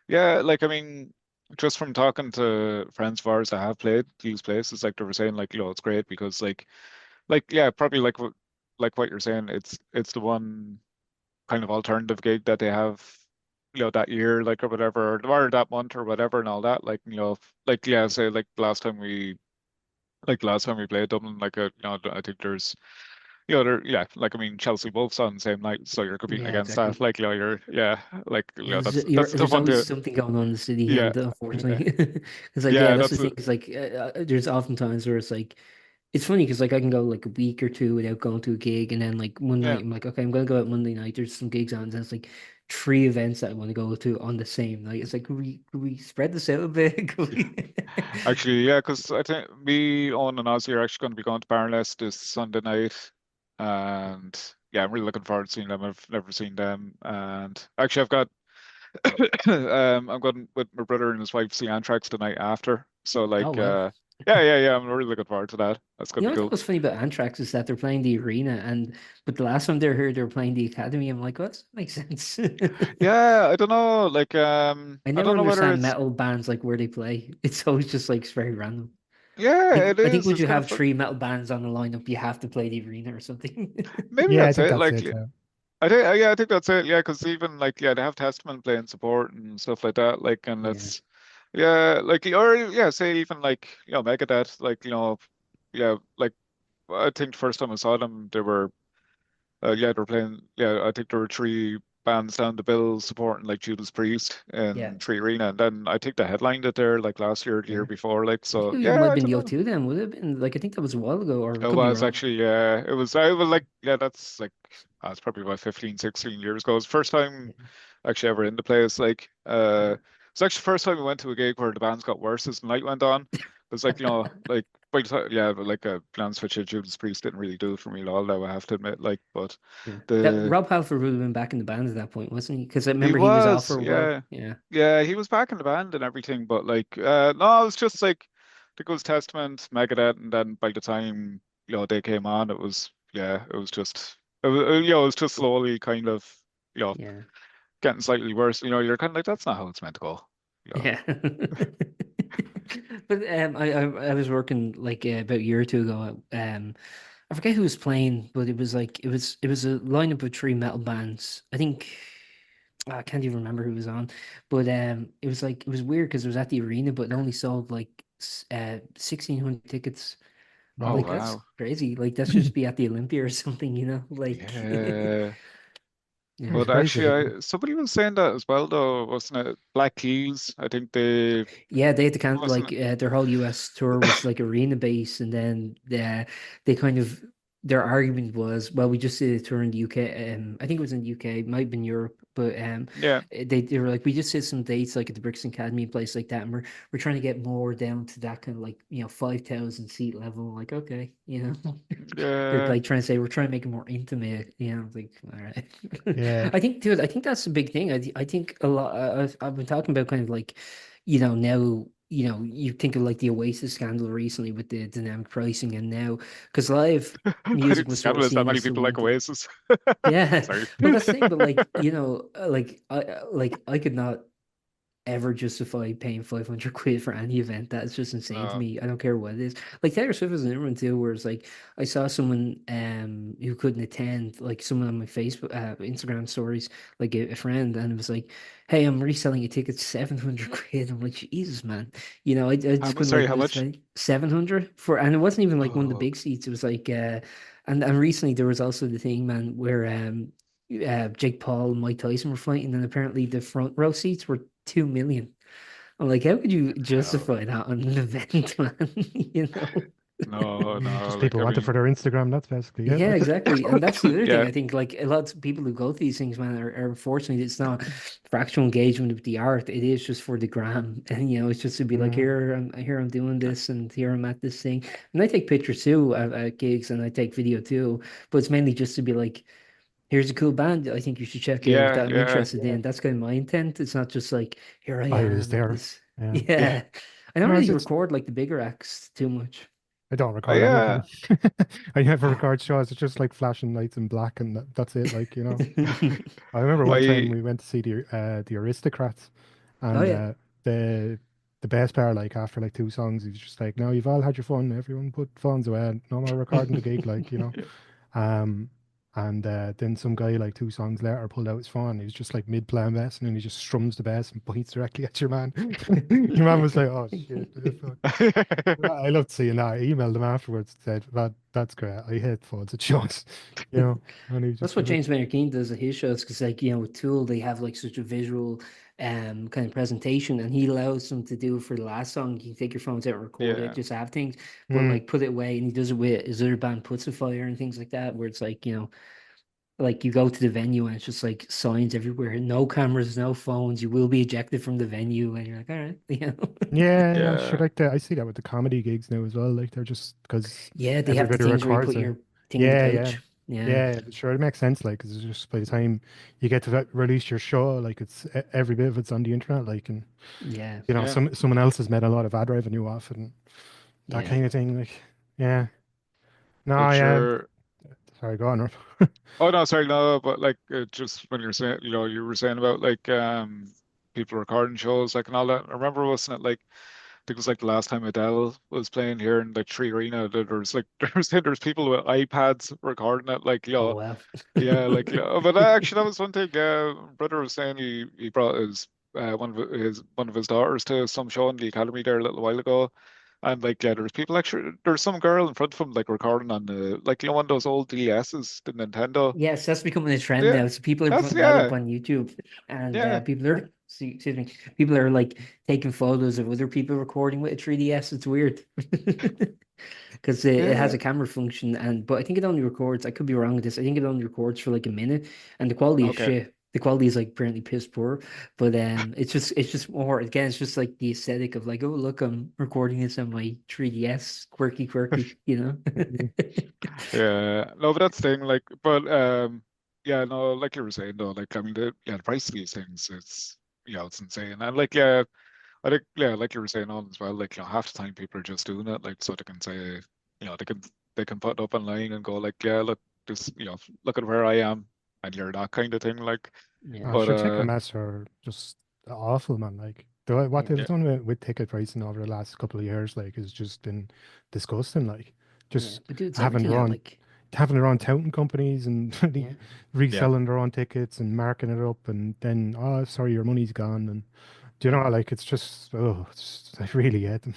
yeah, like I mean, just from talking to friends of ours that have played these places, like they were saying, like it's great because yeah, probably like what you're saying, it's the one kind of alternative gig that they have, that year, like, or whatever, or that month or whatever and all that. Like, like, yeah, say like the last time we like last time we played Dublin, like I think there's like I mean Chelsea Wolves on the same night, so you're competing Yeah, against exactly. that. Like you're like Yeah, that's the there's fun always to something going on in the city, yeah and Yeah. unfortunately, it's like, yeah, yeah that's that's the thing. It's like there's often times where it's like it's funny because like I can go like a week or two without going to a gig, and then like one yeah. night I'm like, okay, I'm gonna go out Monday night. There's some gigs on, and it's like three events that I want to go to on the same night. It's like, could we spread this out a bit? Could we? Actually, yeah, because I think me, Owen, and Ozzy are actually going to be going to Barnless this Sunday night, and yeah, I'm really looking forward to seeing them. I've never seen them, and actually, I've got I'm going with my brother and his wife to see Anthrax the night after. So Oh like, well. yeah, I'm really looking forward to that. That's You gonna know be what I thought cool. was funny about Anthrax is that they're playing the arena, and but the last time they were here, they were playing the Academy. I'm like, what? That makes sense. Yeah, I don't know, like, I I never don't know whether understand it's metal bands like where they play. It's always just like it's very random. yeah, it I think is. once It's you kind of have fun. three metal bands on the lineup, you have to play the arena or something. Maybe Yeah, I that's think it. that's Like, it. I think, yeah, I think that's it. Yeah, because even like, yeah, they have Testament playing support and stuff like that. Like, and Yeah, it's, yeah, like, or yeah, say even like, Megadeth, like, yeah, like, I think the first time I saw them, they were, yeah, they were playing, yeah, I think there were three bands down the bill supporting like Judas Priest yeah, in Tree Arena, and then I think they headlined it there like last year, the year yeah. before, like, I think so it yeah, might have I been don't the know. O2 then. Would it have been like I think that was a while ago, or It could be was wrong. actually, yeah, it was, I was like, yeah, that's like, it's probably about 15, 16 years ago. It was the first time Yeah, actually ever in the place. Like, yeah. it's actually the first time we went to a gig where the bands got worse as the night went on. It's like, like, by the time, yeah, but like a Plan Switch of Judas Priest didn't really do it for me at all, though, I have to admit. Like, but Yeah. That the, Rob Halford would have been back in the band at that point, wasn't he? Because I he remember he was off was, for a while. yeah, Yeah, yeah, he was back in the band and everything, but like, no, it was just like, I think it was Testament, Megadeth, and then by the time, they came on, it was, yeah, it was just, it was just slowly kind of, you know, yeah, getting slightly worse. You're kind of like, that's not how it's meant to go. Yeah. yeah. But I was working like about a year or two ago. I forget who was playing, but it was like it was a lineup of three metal bands. I think I can't even remember who was on, but it was like it was weird because it was at the arena, but it only sold like 1,600 tickets. I'm Oh Wow. like, that's wow. crazy. Like that should just be at the Olympia or something, Like, Yeah. yeah. I'm But surprised they actually, didn't. somebody was saying that as well, though, wasn't it? Black Keys. I think they Yeah, they had to kind wasn't like it? their whole US tour was like arena based, and then they kind of their argument was, well, we just did a tour in the UK. I think it was in the UK, it might have been Europe, but Yeah. they were like, we just did some dates like at the Brixton Academy place like that, and we're trying to get more down to that kind of like 5,000 seat level. Like, okay, they're Yeah. like trying to say we're trying to make it more intimate. I was like, all right. Yeah. I think, dude, I think that's the big thing. I think a lot. I've been talking about kind of like now, you think of like the Oasis scandal recently with the dynamic pricing, and now because live I music think the was sort of scandal is that seen many as people like something. Oasis. Yeah, Sorry. well, that's the thing. But like, like I could not ever justify paying 500 quid for any event. That's just insane to No. me. I don't care what it is. Like Taylor Swift is another one too, where it's like I saw someone who couldn't attend, like someone on my Facebook, Instagram stories, like a friend, and it was like, "Hey, I'm reselling a ticket 700 quid." I'm like, Jesus, man. I just couldn't Sorry, like how lose much? 700 for, and it wasn't even like one of the Oh, big seats. It was like, and recently there was also the thing, man, where Jake Paul and Mike Tyson were fighting, and apparently the front row seats were 2 million. I'm like, how could you hell. justify that on an event, man? You know? No, no. Just Like, people I want it mean, for their Instagram. That's basically it. Yeah, Like, exactly. And that's the other thing. yeah, I think like a lot of people who go to these things, man, are unfortunately it's not for actual engagement with the art. It is just for the gram. And it's just to be like, mm, here I'm doing this and here I'm at this thing. And I take pictures too at gigs and I take video too, but it's mainly just to be like, here's a cool band I think you should check out yeah, that I'm yeah, interested in. That's kind of my intent. It's not just like, here I I was am at there. this. Yeah. yeah. Yeah. I don't No, really it's record like the bigger acts too much. I don't Oh, record anything. yeah. I never record shows. It's just like flashing lights in black, and that's it. I remember one time I, we went to see the Aristocrats, Oh and yeah. the bass player, like after like two songs, he was just like, "No, you've all had your fun. Everyone put phones away. No more recording the gig." Um, And then some guy like 2 songs later pulled out his phone. He was just like mid playing bass, and then he just strums the bass and points directly at your man. Your man was like, "Oh shit!" Fuck." I loved seeing that. I emailed him afterwards and said, "That's great. I hate phones at shows," you know. And he was That's just what like, James Maynard Keynes does at his shows, because like with Tool they have like such a visual kind of presentation, and he allows them to do it for the last song. You can take your phones out and record it, Yeah. just have things, but "Hmm, like put it away. And he does it with his other band, Puts a Fire, and things like that, where it's like like you go to the venue and it's just like signs everywhere, no cameras, no phones. You will be ejected from the venue, and you're like, all right, yeah, sure." Yeah. Like I see that with the comedy gigs now as well. Like they're just because Yeah, they have the everybody things where you records put it. your thing in the Yeah, yeah, pouch. Yeah, yeah. Sure, it makes sense. Like, 'cause it's just by the time you get to release your show, like every bit of it's on the internet. Like, and yeah, Yeah. someone else has made a lot of ad revenue off it and that yeah. kind of thing. Like, yeah, no, Like yeah. sure. Sorry, go on. Rob. Oh no, sorry, no, but like just when you're saying, you were saying about like people recording shows like and all that. I remember wasn't it like I think it was like the last time Adele was playing here in like Tree Arena, there was like there's people with iPads recording it, like Oh well. yeah, like but actually that was one thing. Brother was saying he brought his one of his daughters to some show in the academy there a little while ago, and like yeah, there's people actually there's some girl in front of him like recording on the like one of those old DS's, the Nintendo. Yes, that's becoming a trend Yeah, now. So people are that's putting that up yeah, on YouTube, and yeah, people are, excuse me, people are like taking photos of other people recording with a 3DS. It's weird because it has yeah. a camera function, but I think it only records. I could be wrong with this. I think it only records for like a minute, and the quality is Okay. shit. The quality is like apparently piss poor, but it's just more, again, it's just like the aesthetic of like, oh look, I'm recording this on my 3DS, quirky. Yeah, no, but that's the thing, like, but yeah, no, like you were saying though, like, I mean, the price of these things, it's it's insane, and like, yeah, I think, yeah, like you were saying on as well, like, half the time people are just doing it, like, so they can say, they can put it up online and go like, yeah, look, this, look at where I am, and you're that kind of thing, like, Yeah, but Sure, Ticketmaster are just awful, man. Like what yeah, they've yeah, done with ticket pricing over the last couple of years, like, has just been disgusting. Like, yeah. just But dude, it's having everything their now. own Like, having their own touting companies and yeah. yeah, reselling their own tickets and marking it up, and then, oh, sorry, your money's gone. And do you know, like, it's just, I really hate them.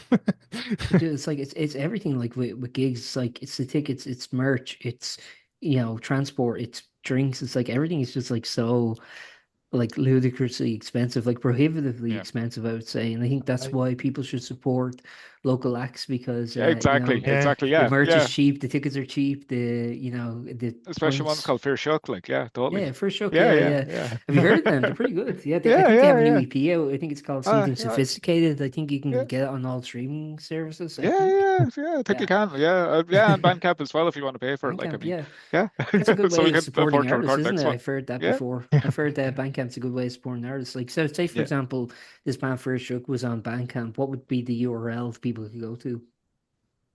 But dude, it's like it's everything, like with gigs. It's like it's the tickets, it's merch, it's transport, it's drinks. It's like everything is just like so like ludicrously expensive, like prohibitively yeah, expensive, I would say. And I think that's I, why people should support local acts, because yeah, exactly, yeah, exactly, the yeah, merch is yeah, cheap, the tickets are cheap, the especially ones points. called Fear Shock, like, yeah, totally, Yeah, for sure. yeah, Yeah, yeah, yeah. yeah, Have you heard of them? They're pretty good. Yeah, I yeah, think they have yeah, a new yeah. EP out. I think it's called something Yeah, sophisticated. I think you can yeah, get it on all streaming services, I yeah, think. yeah, yeah. I think you Yeah. can. Yeah, yeah, and Bandcamp as well if you want to pay for it. Like, I Bandcamp, mean, yeah. yeah. That's a good So we way of can supporting afford to artists, record isn't next it? one. I've heard that Yeah, before. I've heard that Bandcamp's a good way of supporting artists. Like, so say, for yeah. example, this band First Shook was on Bandcamp. What would be the URL people could go to?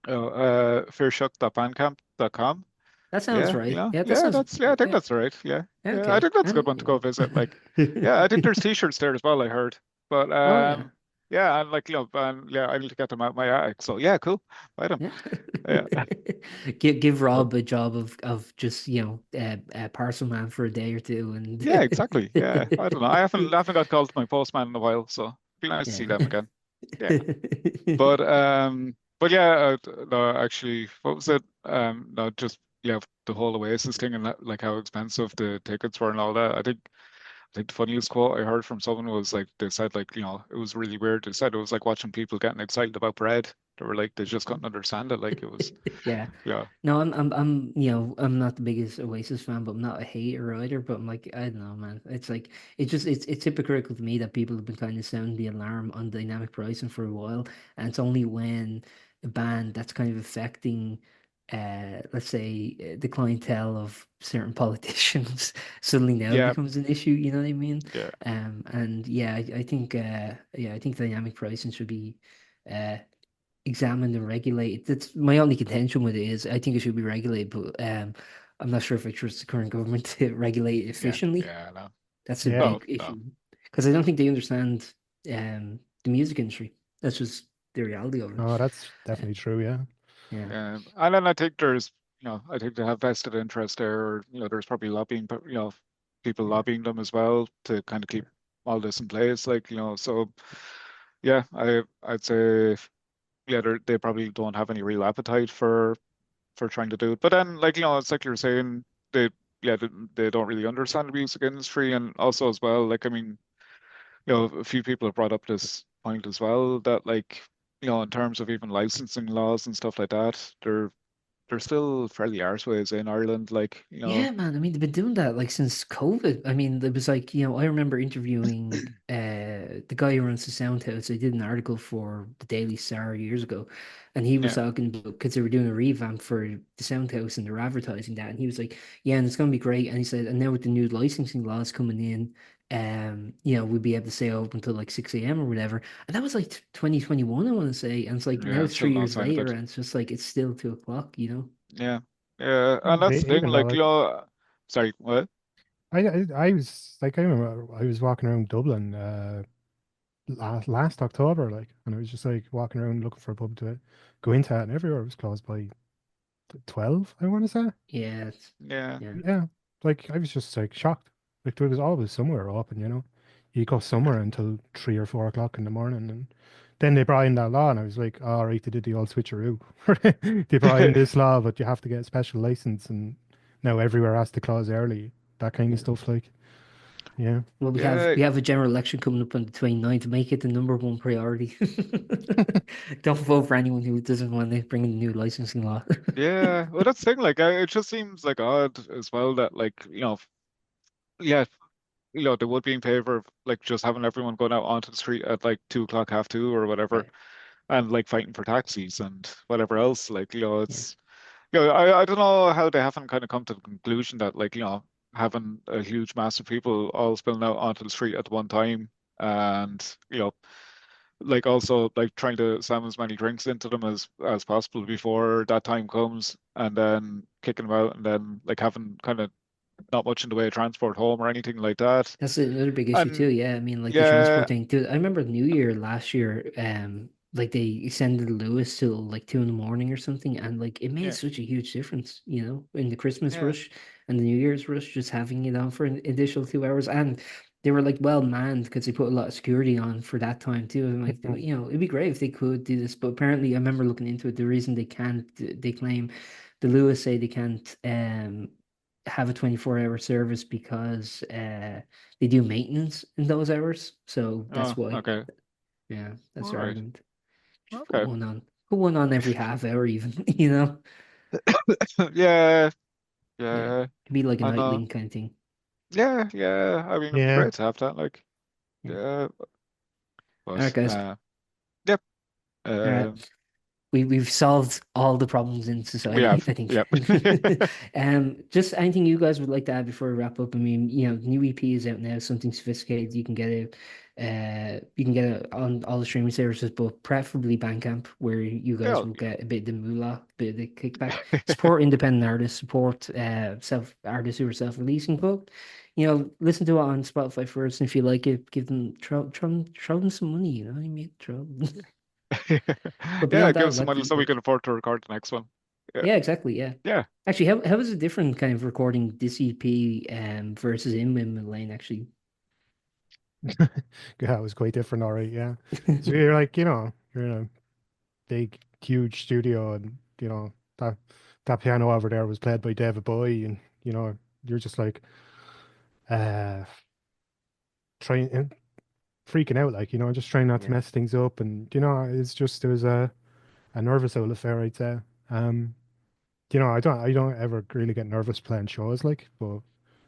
Fearshock.bandcamp.com. That sounds Yeah, right. Yeah, that sounds, that's I think yeah. that's right. Yeah, yeah. I Okay. think that's a good one to go visit. Like, yeah, I think there's t-shirts there as well. I heard, but Oh, yeah. yeah, and like and yeah, I need to get them out my attic. So yeah, cool. Buy them. Yeah. Yeah, Give but Rob a job of just, parcel man for a day or two, and yeah, exactly. Yeah, I don't know. I haven't got called to my postman in a while, so it'd be nice to see yeah. them again. Yeah. But yeah, no, actually, what was it? No, just yeah, the whole Oasis thing and that, like how expensive the tickets were and all that. I think the funniest quote I heard from someone was like they said like it was really weird. They said it was like watching people getting excited about bread. They were like they just couldn't understand it. Like it was Yeah. yeah, No, I'm not the biggest Oasis fan, but I'm not a hater either. But I'm like, I don't know, man. It's like it's hypocritical to me that people have been kind of sounding the alarm on dynamic pricing for a while, and it's only when a band that's kind of affecting, let's say, the clientele of certain politicians suddenly now yeah, becomes an issue. You know what I mean? yeah, And yeah, I think dynamic pricing should be, uh examined and regulated. That's my only contention with it, is I think it should be regulated, but I'm not sure if I trust the current government to regulate it yeah, efficiently. yeah. No, That's a yeah. no, big no. issue, because I don't think they understand the music industry. That's just the reality of it. No, that's Uh, definitely true. Yeah. yeah, And then I think there's I think they have vested interest there. There's probably lobbying, but people Yeah. lobbying them as well to kind of keep all this in place. So yeah, I'd say yeah, they probably don't have any real appetite for trying to do it. But then, it's like you're saying, they yeah they don't really understand the music industry, and also as well, like I mean, a few people have brought up this point as well that in terms of even licensing laws and stuff like that, they're still fairly arseways in Ireland. Yeah, man. I mean, they've been doing that like since COVID. I mean, it was like, I remember interviewing the guy who runs the Sound House. I did an article for the Daily Star years ago, and he was yeah, talking about because they were doing a revamp for the Sound House and they're advertising that, and he was like, "Yeah, and it's gonna be great." And he said, "And now with the new licensing laws coming in, we'll be able to stay open until like 6 a.m. or whatever." And that was like 2021, I want to say, and it's like now yeah, it's still three no years sign of later, it. and it's just like it's still 2 o'clock. Yeah, yeah, and that's the thing. Even though like Sorry, what? I was like I remember I was walking around Dublin last October, like, and I was just like walking around looking for a pub to go into, and everywhere was closed by 12, I want to say. Yeah, Yeah, yeah. Yeah, like I was just like shocked. Like there was always somewhere open, you know. You go somewhere until 3 or 4 o'clock in the morning, and then they brought in that law, and I was like, all right, they did the old switcheroo. They brought in this law, but you have to get a special license, and now everywhere has to close early. That kind of Yeah. stuff, like, yeah. Well, we have yeah, we have a general election coming up on the 29th to make it the number one priority. Don't vote for anyone who doesn't want to bring in a new licensing law. yeah. Well, that's the thing. It just seems like odd as well that yeah, they would be in favor of just having everyone going out onto the street at like 2 o'clock, half two or whatever, Yeah, and fighting for taxis and whatever else. yeah. It's I don't know how they haven't kind of come to the conclusion that having a huge mass of people all spilling out onto the street at one time, and also trying to slam as many drinks into them as possible before that time comes, and then kicking them out, and then having kind of not much in the way of transport home or anything like that. That's another big issue too. And Yeah, I mean, like the yeah, transport thing too. I remember New Year last year, like they extended Lewis till like 2 in the morning or something, and like it made yeah, such a huge difference, in the Christmas yeah, rush and the New Year's rush, just having it on for an additional 2 hours, and they were like well manned because they put a lot of security on for that time too. And like, it'd be great if they could do this, but apparently, I remember looking into it. The reason they can't, they claim, the Lewis say they can't, have a 24-hour service because they do maintenance in those hours. So oh, that's why. okay, Yeah, that's all their right, argument. Just put okay. one on. Put one on every half hour even. Yeah, Yeah. yeah, Could be like a I know. nightling kind of thing. Yeah, yeah. I mean, it'd be Yeah. great to have that. Yeah. Yeah, All right, but guys. yep. All right. We've solved all the problems in We society, have. I think. Yep. Just anything you guys would like to add before we wrap up? I mean, new EP is out now, something sophisticated. You can get it, on all the streaming services, but preferably Bandcamp, where you guys Yeah. will get a bit of the moolah, a bit of the kickback. Support independent artists, support self artists who are self-releasing, but listen to it on Spotify first, and if you like it, give them throw them some money. You know what I mean? Throw. But Yeah, beyond give that, us some like money so we can afford to record the next one. Yeah. yeah, exactly, yeah. Yeah. Actually, how is it different kind of recording this EP versus in Windmill Lane actually? Yeah, it was quite different, all right, yeah. So you're like, you're in a big, huge studio, and that piano over there was played by David Bowie, and you're just like uh trying and freaking out, like, just trying not to Yeah. mess things up, and it's just it was a nervous old affair, I'd say. Um, I don't ever really get nervous playing shows, like, but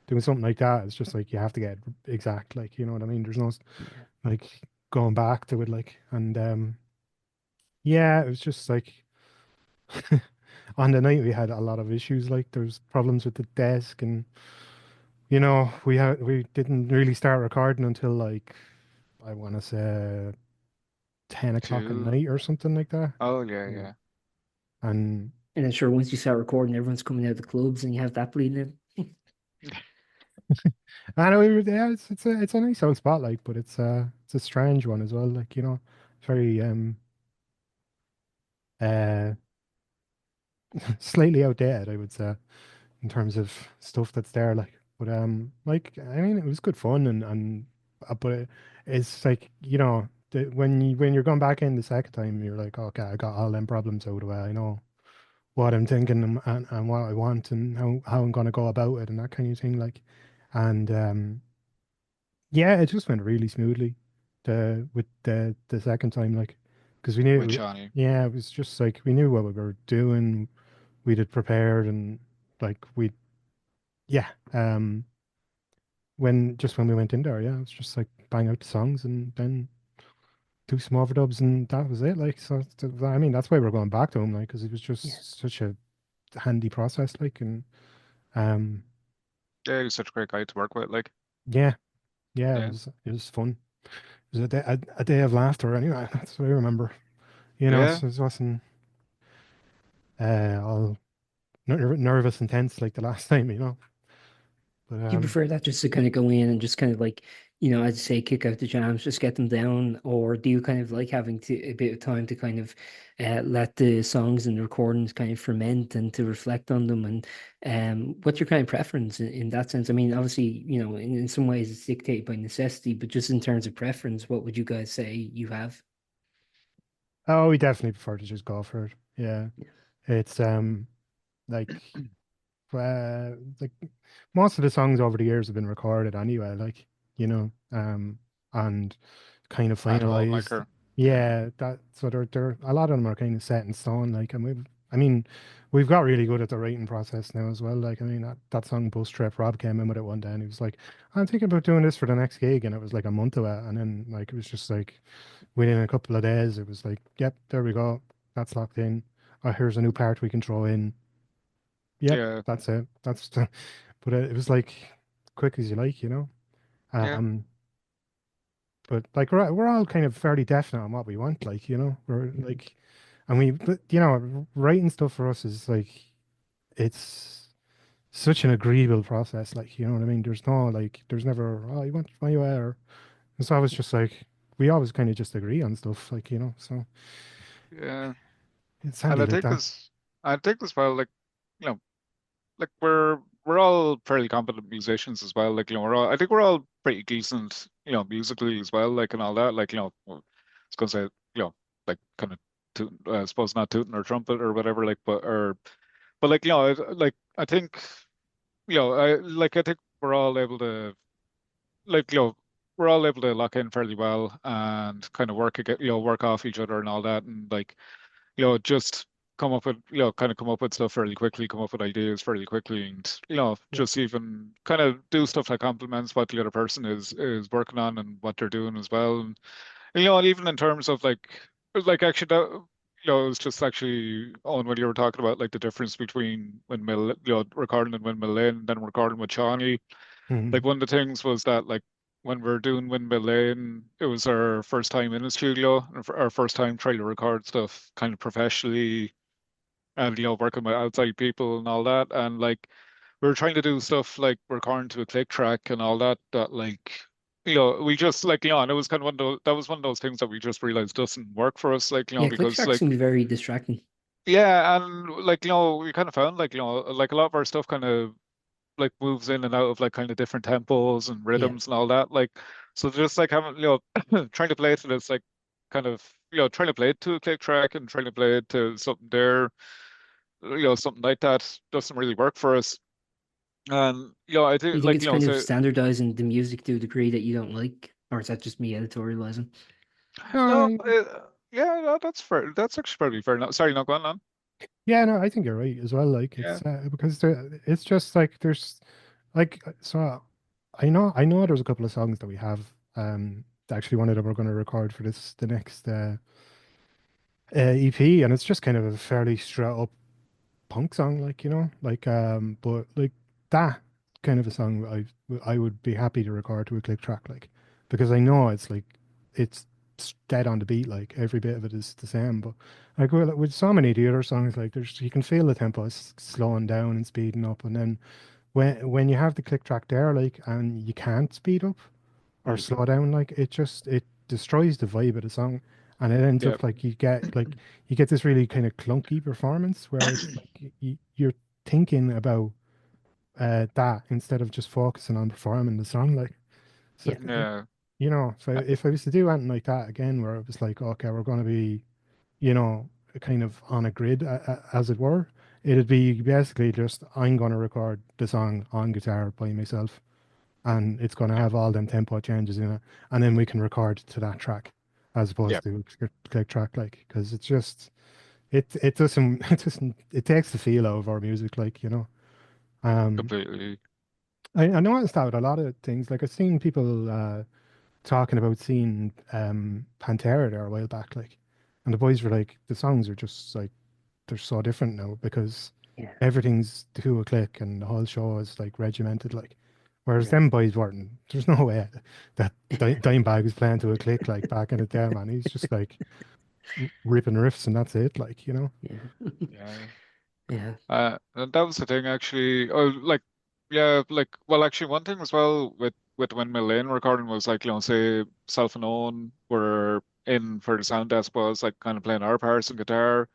doing something like that, it's just like you have to get exact, like, you know what I mean? There's no Yeah. like going back to it, like, and yeah, it was just like on the night we had a lot of issues, like there's problems with the desk, and we didn't really start recording until like I want to say 10 o'clock at Two. night or something like that. Oh, yeah, Yeah. yeah. And And then sure, once you start recording, everyone's coming out of the clubs and you have that bleeding in. I know yeah, it's a nice old spotlight, but it's a strange one as well. Like, very uh slightly outdated, I would say, in terms of stuff that's there. Like I mean, it was good fun, but it's like when you're going back in the second time, you're like, okay, I got all them problems out of the way. I know what I'm thinking and what I want and how I'm gonna go about it and that kind of thing. And yeah, it just went really smoothly with the second time, because we with knew, Shauny. yeah, it was just like we knew what we were doing. We'd had prepared and we, yeah, when we went in there, yeah, it was just like bang out the songs and then do some overdubs and that was it. I mean, that's why we're going back to him, because it was Yeah. just such a handy process, and um, Yeah, he's such a great guy to work with. Like, yeah, yeah, yeah, it was fun. It was a day of laughter anyway. That's what I remember. yeah, So it wasn't all nervous and tense like the last time, But Do you prefer that just to kind of go in and just kind of like, as you say, kick out the jams, just get them down, or do you kind of like having a bit of time to kind of let the songs and recordings kind of ferment and to reflect on them? And what's your kind of preference in that sense? I mean, obviously, in some ways it's dictated by necessity, but just in terms of preference, what would you guys say you have? oh, we definitely prefer to just go for it. Yeah, Yeah. it's like like most of the songs over the years have been recorded anyway, and kind of at home, like finalized. her. Yeah, Yeah, so they're a lot of them are kind of set in stone. I mean, we've got really good at the writing process now as well. I mean, that song Bus Trip, Rob came in with it one day and he was like, I'm thinking about doing this for the next gig, and it was like a month away, and then it was just like within a couple of days, it was like, yep, there we go, that's locked in. Oh, here's a new part we can throw in. Yep, yeah, that's it. But it was like quick as you like. yeah, Um, but we're all kind of fairly definite on what we want, we're like, and but writing stuff for us is like it's such an agreeable process, you know what I mean. There's never, oh, you want my way, or it's always just like we always kind of just agree on stuff, so yeah. it's And handy like that. I think as well, like, you know, like we're all fairly competent musicians as well. Like, I think we're all pretty decent, musically as well, like and all that. Like, I was gonna say, like kind of I suppose not tooting or trumpet or whatever, but like, I think, I think we're all able to, like, we're all able to lock in fairly well and kind of work off each other and all that, and like, just kind of come up with stuff fairly quickly, come up with ideas fairly quickly, and Yeah. just even kind of do stuff that complements what the other person is working on and what they're doing as well. And even in terms of actually that, it was just actually on when you were talking about like the difference between recording in Windmill Lane and then recording with Shawnee. Hmm. Like one of the things was that like when we are doing Windmill Lane, it was our first time in the studio, and our first time trying to record stuff kind of professionally and working with outside people and all that. And like we were trying to do stuff like recording to a click track and all that like we just and it was kind of that was one of those things that we just realized doesn't work for us, Yeah, click because tracks like can be very distracting. yeah, and like we kind of found like like a lot of our stuff kind of like moves in and out of like kind of different tempos and Yeah. rhythms and all that. Like, so just like having, trying to play it to this like kind of, trying to play it to a click track and trying to play it to something there, something like that doesn't really work for us. And, I You think think like, it's kind of so standardizing the music to a degree that you don't like, or is that just me editorializing? no, No, yeah, no, that's fair. That's actually probably fair. No, sorry, not going on. yeah, no, I think you're right as well. Yeah. It's because it's just like there's so I know there's a couple of songs that we have. Actually, one of them we're going to record for the next EP, and it's just kind of a fairly straight up punk song, but like that kind of a song, I would be happy to record to a click track, because I know it's dead on the beat, like every bit of it is the same. But like with so many of the other songs, like there's you can feel the tempo is slowing down and speeding up, and then when you have the click track there, and you can't speed up or Mm. slow down, it destroys the vibe of the song. and it ends Yeah. up like you get this really kind of clunky performance where it's like you're thinking about that instead of just focusing on performing the song. Like, so Yeah. Yeah. you know, if I was to do anything like that again, where it was like, okay, we're going to be, you know, kind of on a grid, as it were, it'd be basically just I'm going to record the song on guitar by myself, and it's going to Yeah. have all them tempo changes in it, and then we can record to that track, as Yeah. opposed to click track, like, because it's just it doesn't it takes the feel out of our music, like, you know. Completely. I noticed that with a lot of things. Like I've seen people talking about seeing Pantera there a while back, like, and the boys were like, the songs are just like they're so different now because Yeah. everything's to a click and the whole show is like regimented, like. Whereas Yeah. them boys weren't. There's no way that Dimebag was playing to a click like back in the day, man. He's just like ripping riffs and that's it, like, you know. Yeah. Yeah. Yeah. And that was the thing actually. Oh, like, yeah, like, well, actually, one thing as well with Windmill Lane recording was like, say, self and Owen were in for the sound desk was like kind of playing our parts and guitar,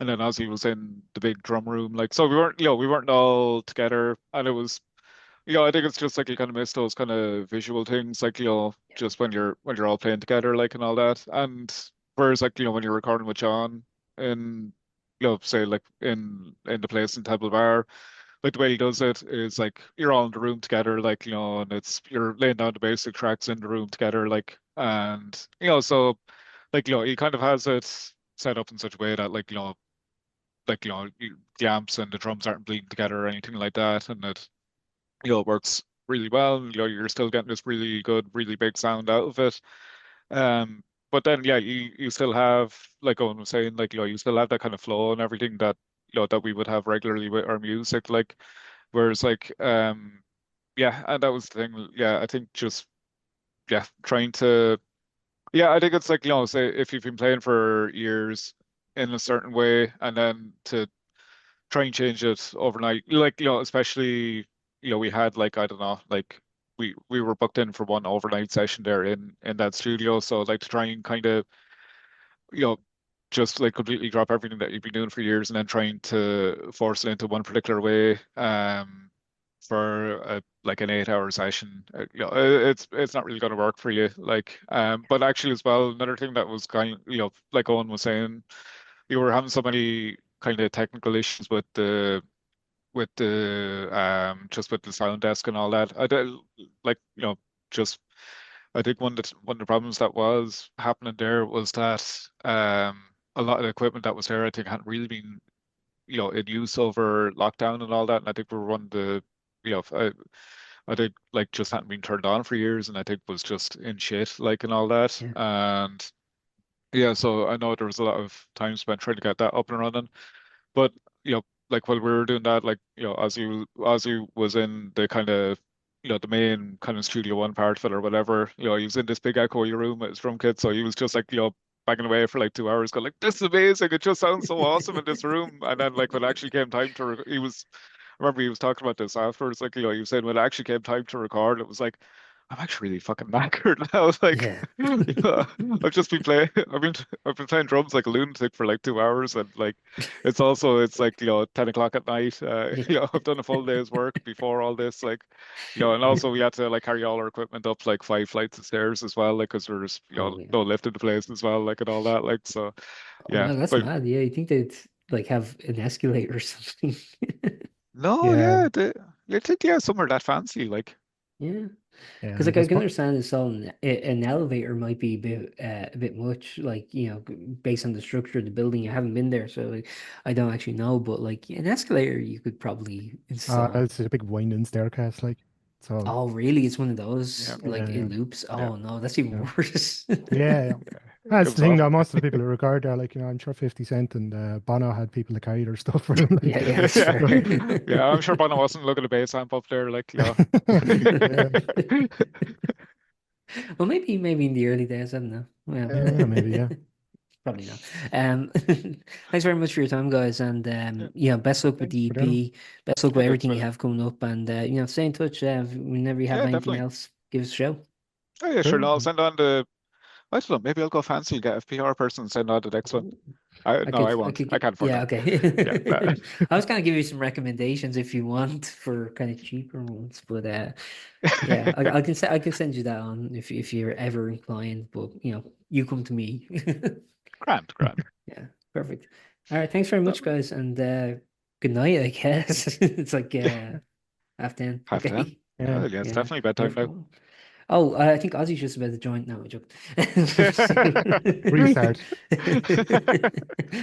and then Ozzy was in the big drum room. Like, so we weren't all together, and it was, I think it's just like you kind of miss those kind of visual things, like, just when you're all playing together, like, and all that. And whereas like, when you're recording with John in, say like in the place in Temple Bar, like the way he does it is like you're all in the room together, like, and it's you're laying down the basic tracks in the room together, like, and so like, he kind of has it set up in such a way that like, the amps and the drums aren't bleeding together or anything like that, and it works really well. You're still getting this really good, really big sound out of it. Um, but then yeah, you still have, like Owen was saying, like, you still have that kind of flow and everything that that we would have regularly with our music. Like, whereas like yeah, and that was the thing. Yeah, I think just trying to I think it's like, say if you've been playing for years in a certain way and then to try and change it overnight. Like, especially, we had like, I don't know, like we were booked in for one overnight session there in that studio. So like to try and kind of, you know, just like completely drop everything that you've been doing for years and then trying to force it into one particular way, for like an 8 hour session. It's not really going to work for you. Like, but actually as well, another thing that was kind, like Owen was saying, you were having so many kind of technical issues with the just with the sound desk and all that. I did, like, just I think one of the problems that was happening there was that a lot of the equipment that was there, I think, hadn't really been, in use over lockdown and all that. And I think we were one of the, I think, like, just hadn't been turned on for years, and I think was just in shit, like, and all that. Yeah. And yeah, so I know there was a lot of time spent trying to get that up and running. But like while we were doing that, like, Ozzy was in the kind of, the main kind of Studio One part of it or whatever. He was in this big echoey room with his drum kit, so he was just like, banging away for like 2 hours, going like, "This is amazing! It just sounds so awesome in this room." And then like when it actually came time to, he was, I remember he was talking about this afterwards. Like, he was saying when it actually came time to record, it was like, I'm actually really fucking knackered now. Like, Yeah. I've just been playing. I've been playing drums like a lunatic for like 2 hours, and like it's like 10 o'clock at night. Yeah. I've done a full day's work before all this. Like, and also we had to like carry all our equipment up like 5 flights of stairs as well, like because there's Oh yeah. no lift in the place as well, like and all that. Like, so Oh yeah, wow, that's but mad. Yeah, you think they'd like have an escalator or something? no, Yeah, yeah, you think somewhere that fancy, like. Yeah. yeah. Because Like like I I can suppose. understand this on an elevator might be a bit much, like based on the structure of the building. You haven't been there, so like I don't actually know. But like an escalator, you could probably install. It's a big winding staircase, like, so. Oh, really? It's one of Yeah, those like Yeah, it loops. yeah, Oh no, that's even yeah, worse. yeah, yeah. yeah. It That's the was thing, though. awful. Most of the people who record are like, I'm sure 50 Cent and Bono had people to carry their stuff for them, Yeah, like. yeah, that's Yeah, fair. yeah. I'm sure Bono wasn't looking at bass amp up there, like, Yeah, Well, maybe in the early days, I don't know. Well, yeah, maybe, yeah. probably not. Thanks very much for your time, guys, and Yeah, best luck with Thanks the for doing EP. Best luck yeah, with that's everything you brilliant. have coming up, and stay in touch. Whenever you have Yeah, anything definitely. else, give us a show. Oh yeah, sure. it. No, Cool. I don't know. Maybe I'll go fancy and get a PR person and say no to the next one. I No, I could, won't. I get, can't afford yeah, that. okay. Yeah. I was gonna give you some recommendations if you want for kind of cheaper ones, but yeah, I can send you that on if you're ever inclined. But you come to me. Grand. Yeah, perfect. All right, thanks very much, guys, and good night. I guess it's like 10:30. Half Okay. 10. Yeah. Yeah, it's Yeah, definitely bedtime now. wonderful. Oh, I think Ozzy's just about to join. No, I joked. Restart.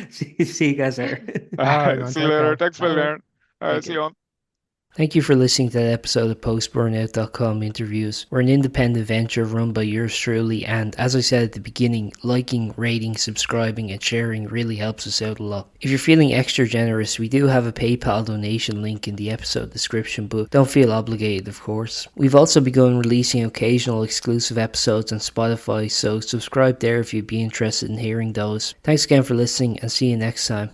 See you guys there. All right, man. See you Take later. care. Thanks, Bill. Bye. All right, Thank see you. you on. Thank you for listening to that episode of postburnout.com interviews. We're an independent venture run by yours truly, and as I said at the beginning, liking, rating, subscribing and sharing really helps us out a lot. If you're feeling extra generous, we do have a PayPal donation link in the episode description, but don't feel obligated, of course. We've also begun releasing occasional exclusive episodes on Spotify, so subscribe there if you'd be interested in hearing those. Thanks again for listening, and see you next time.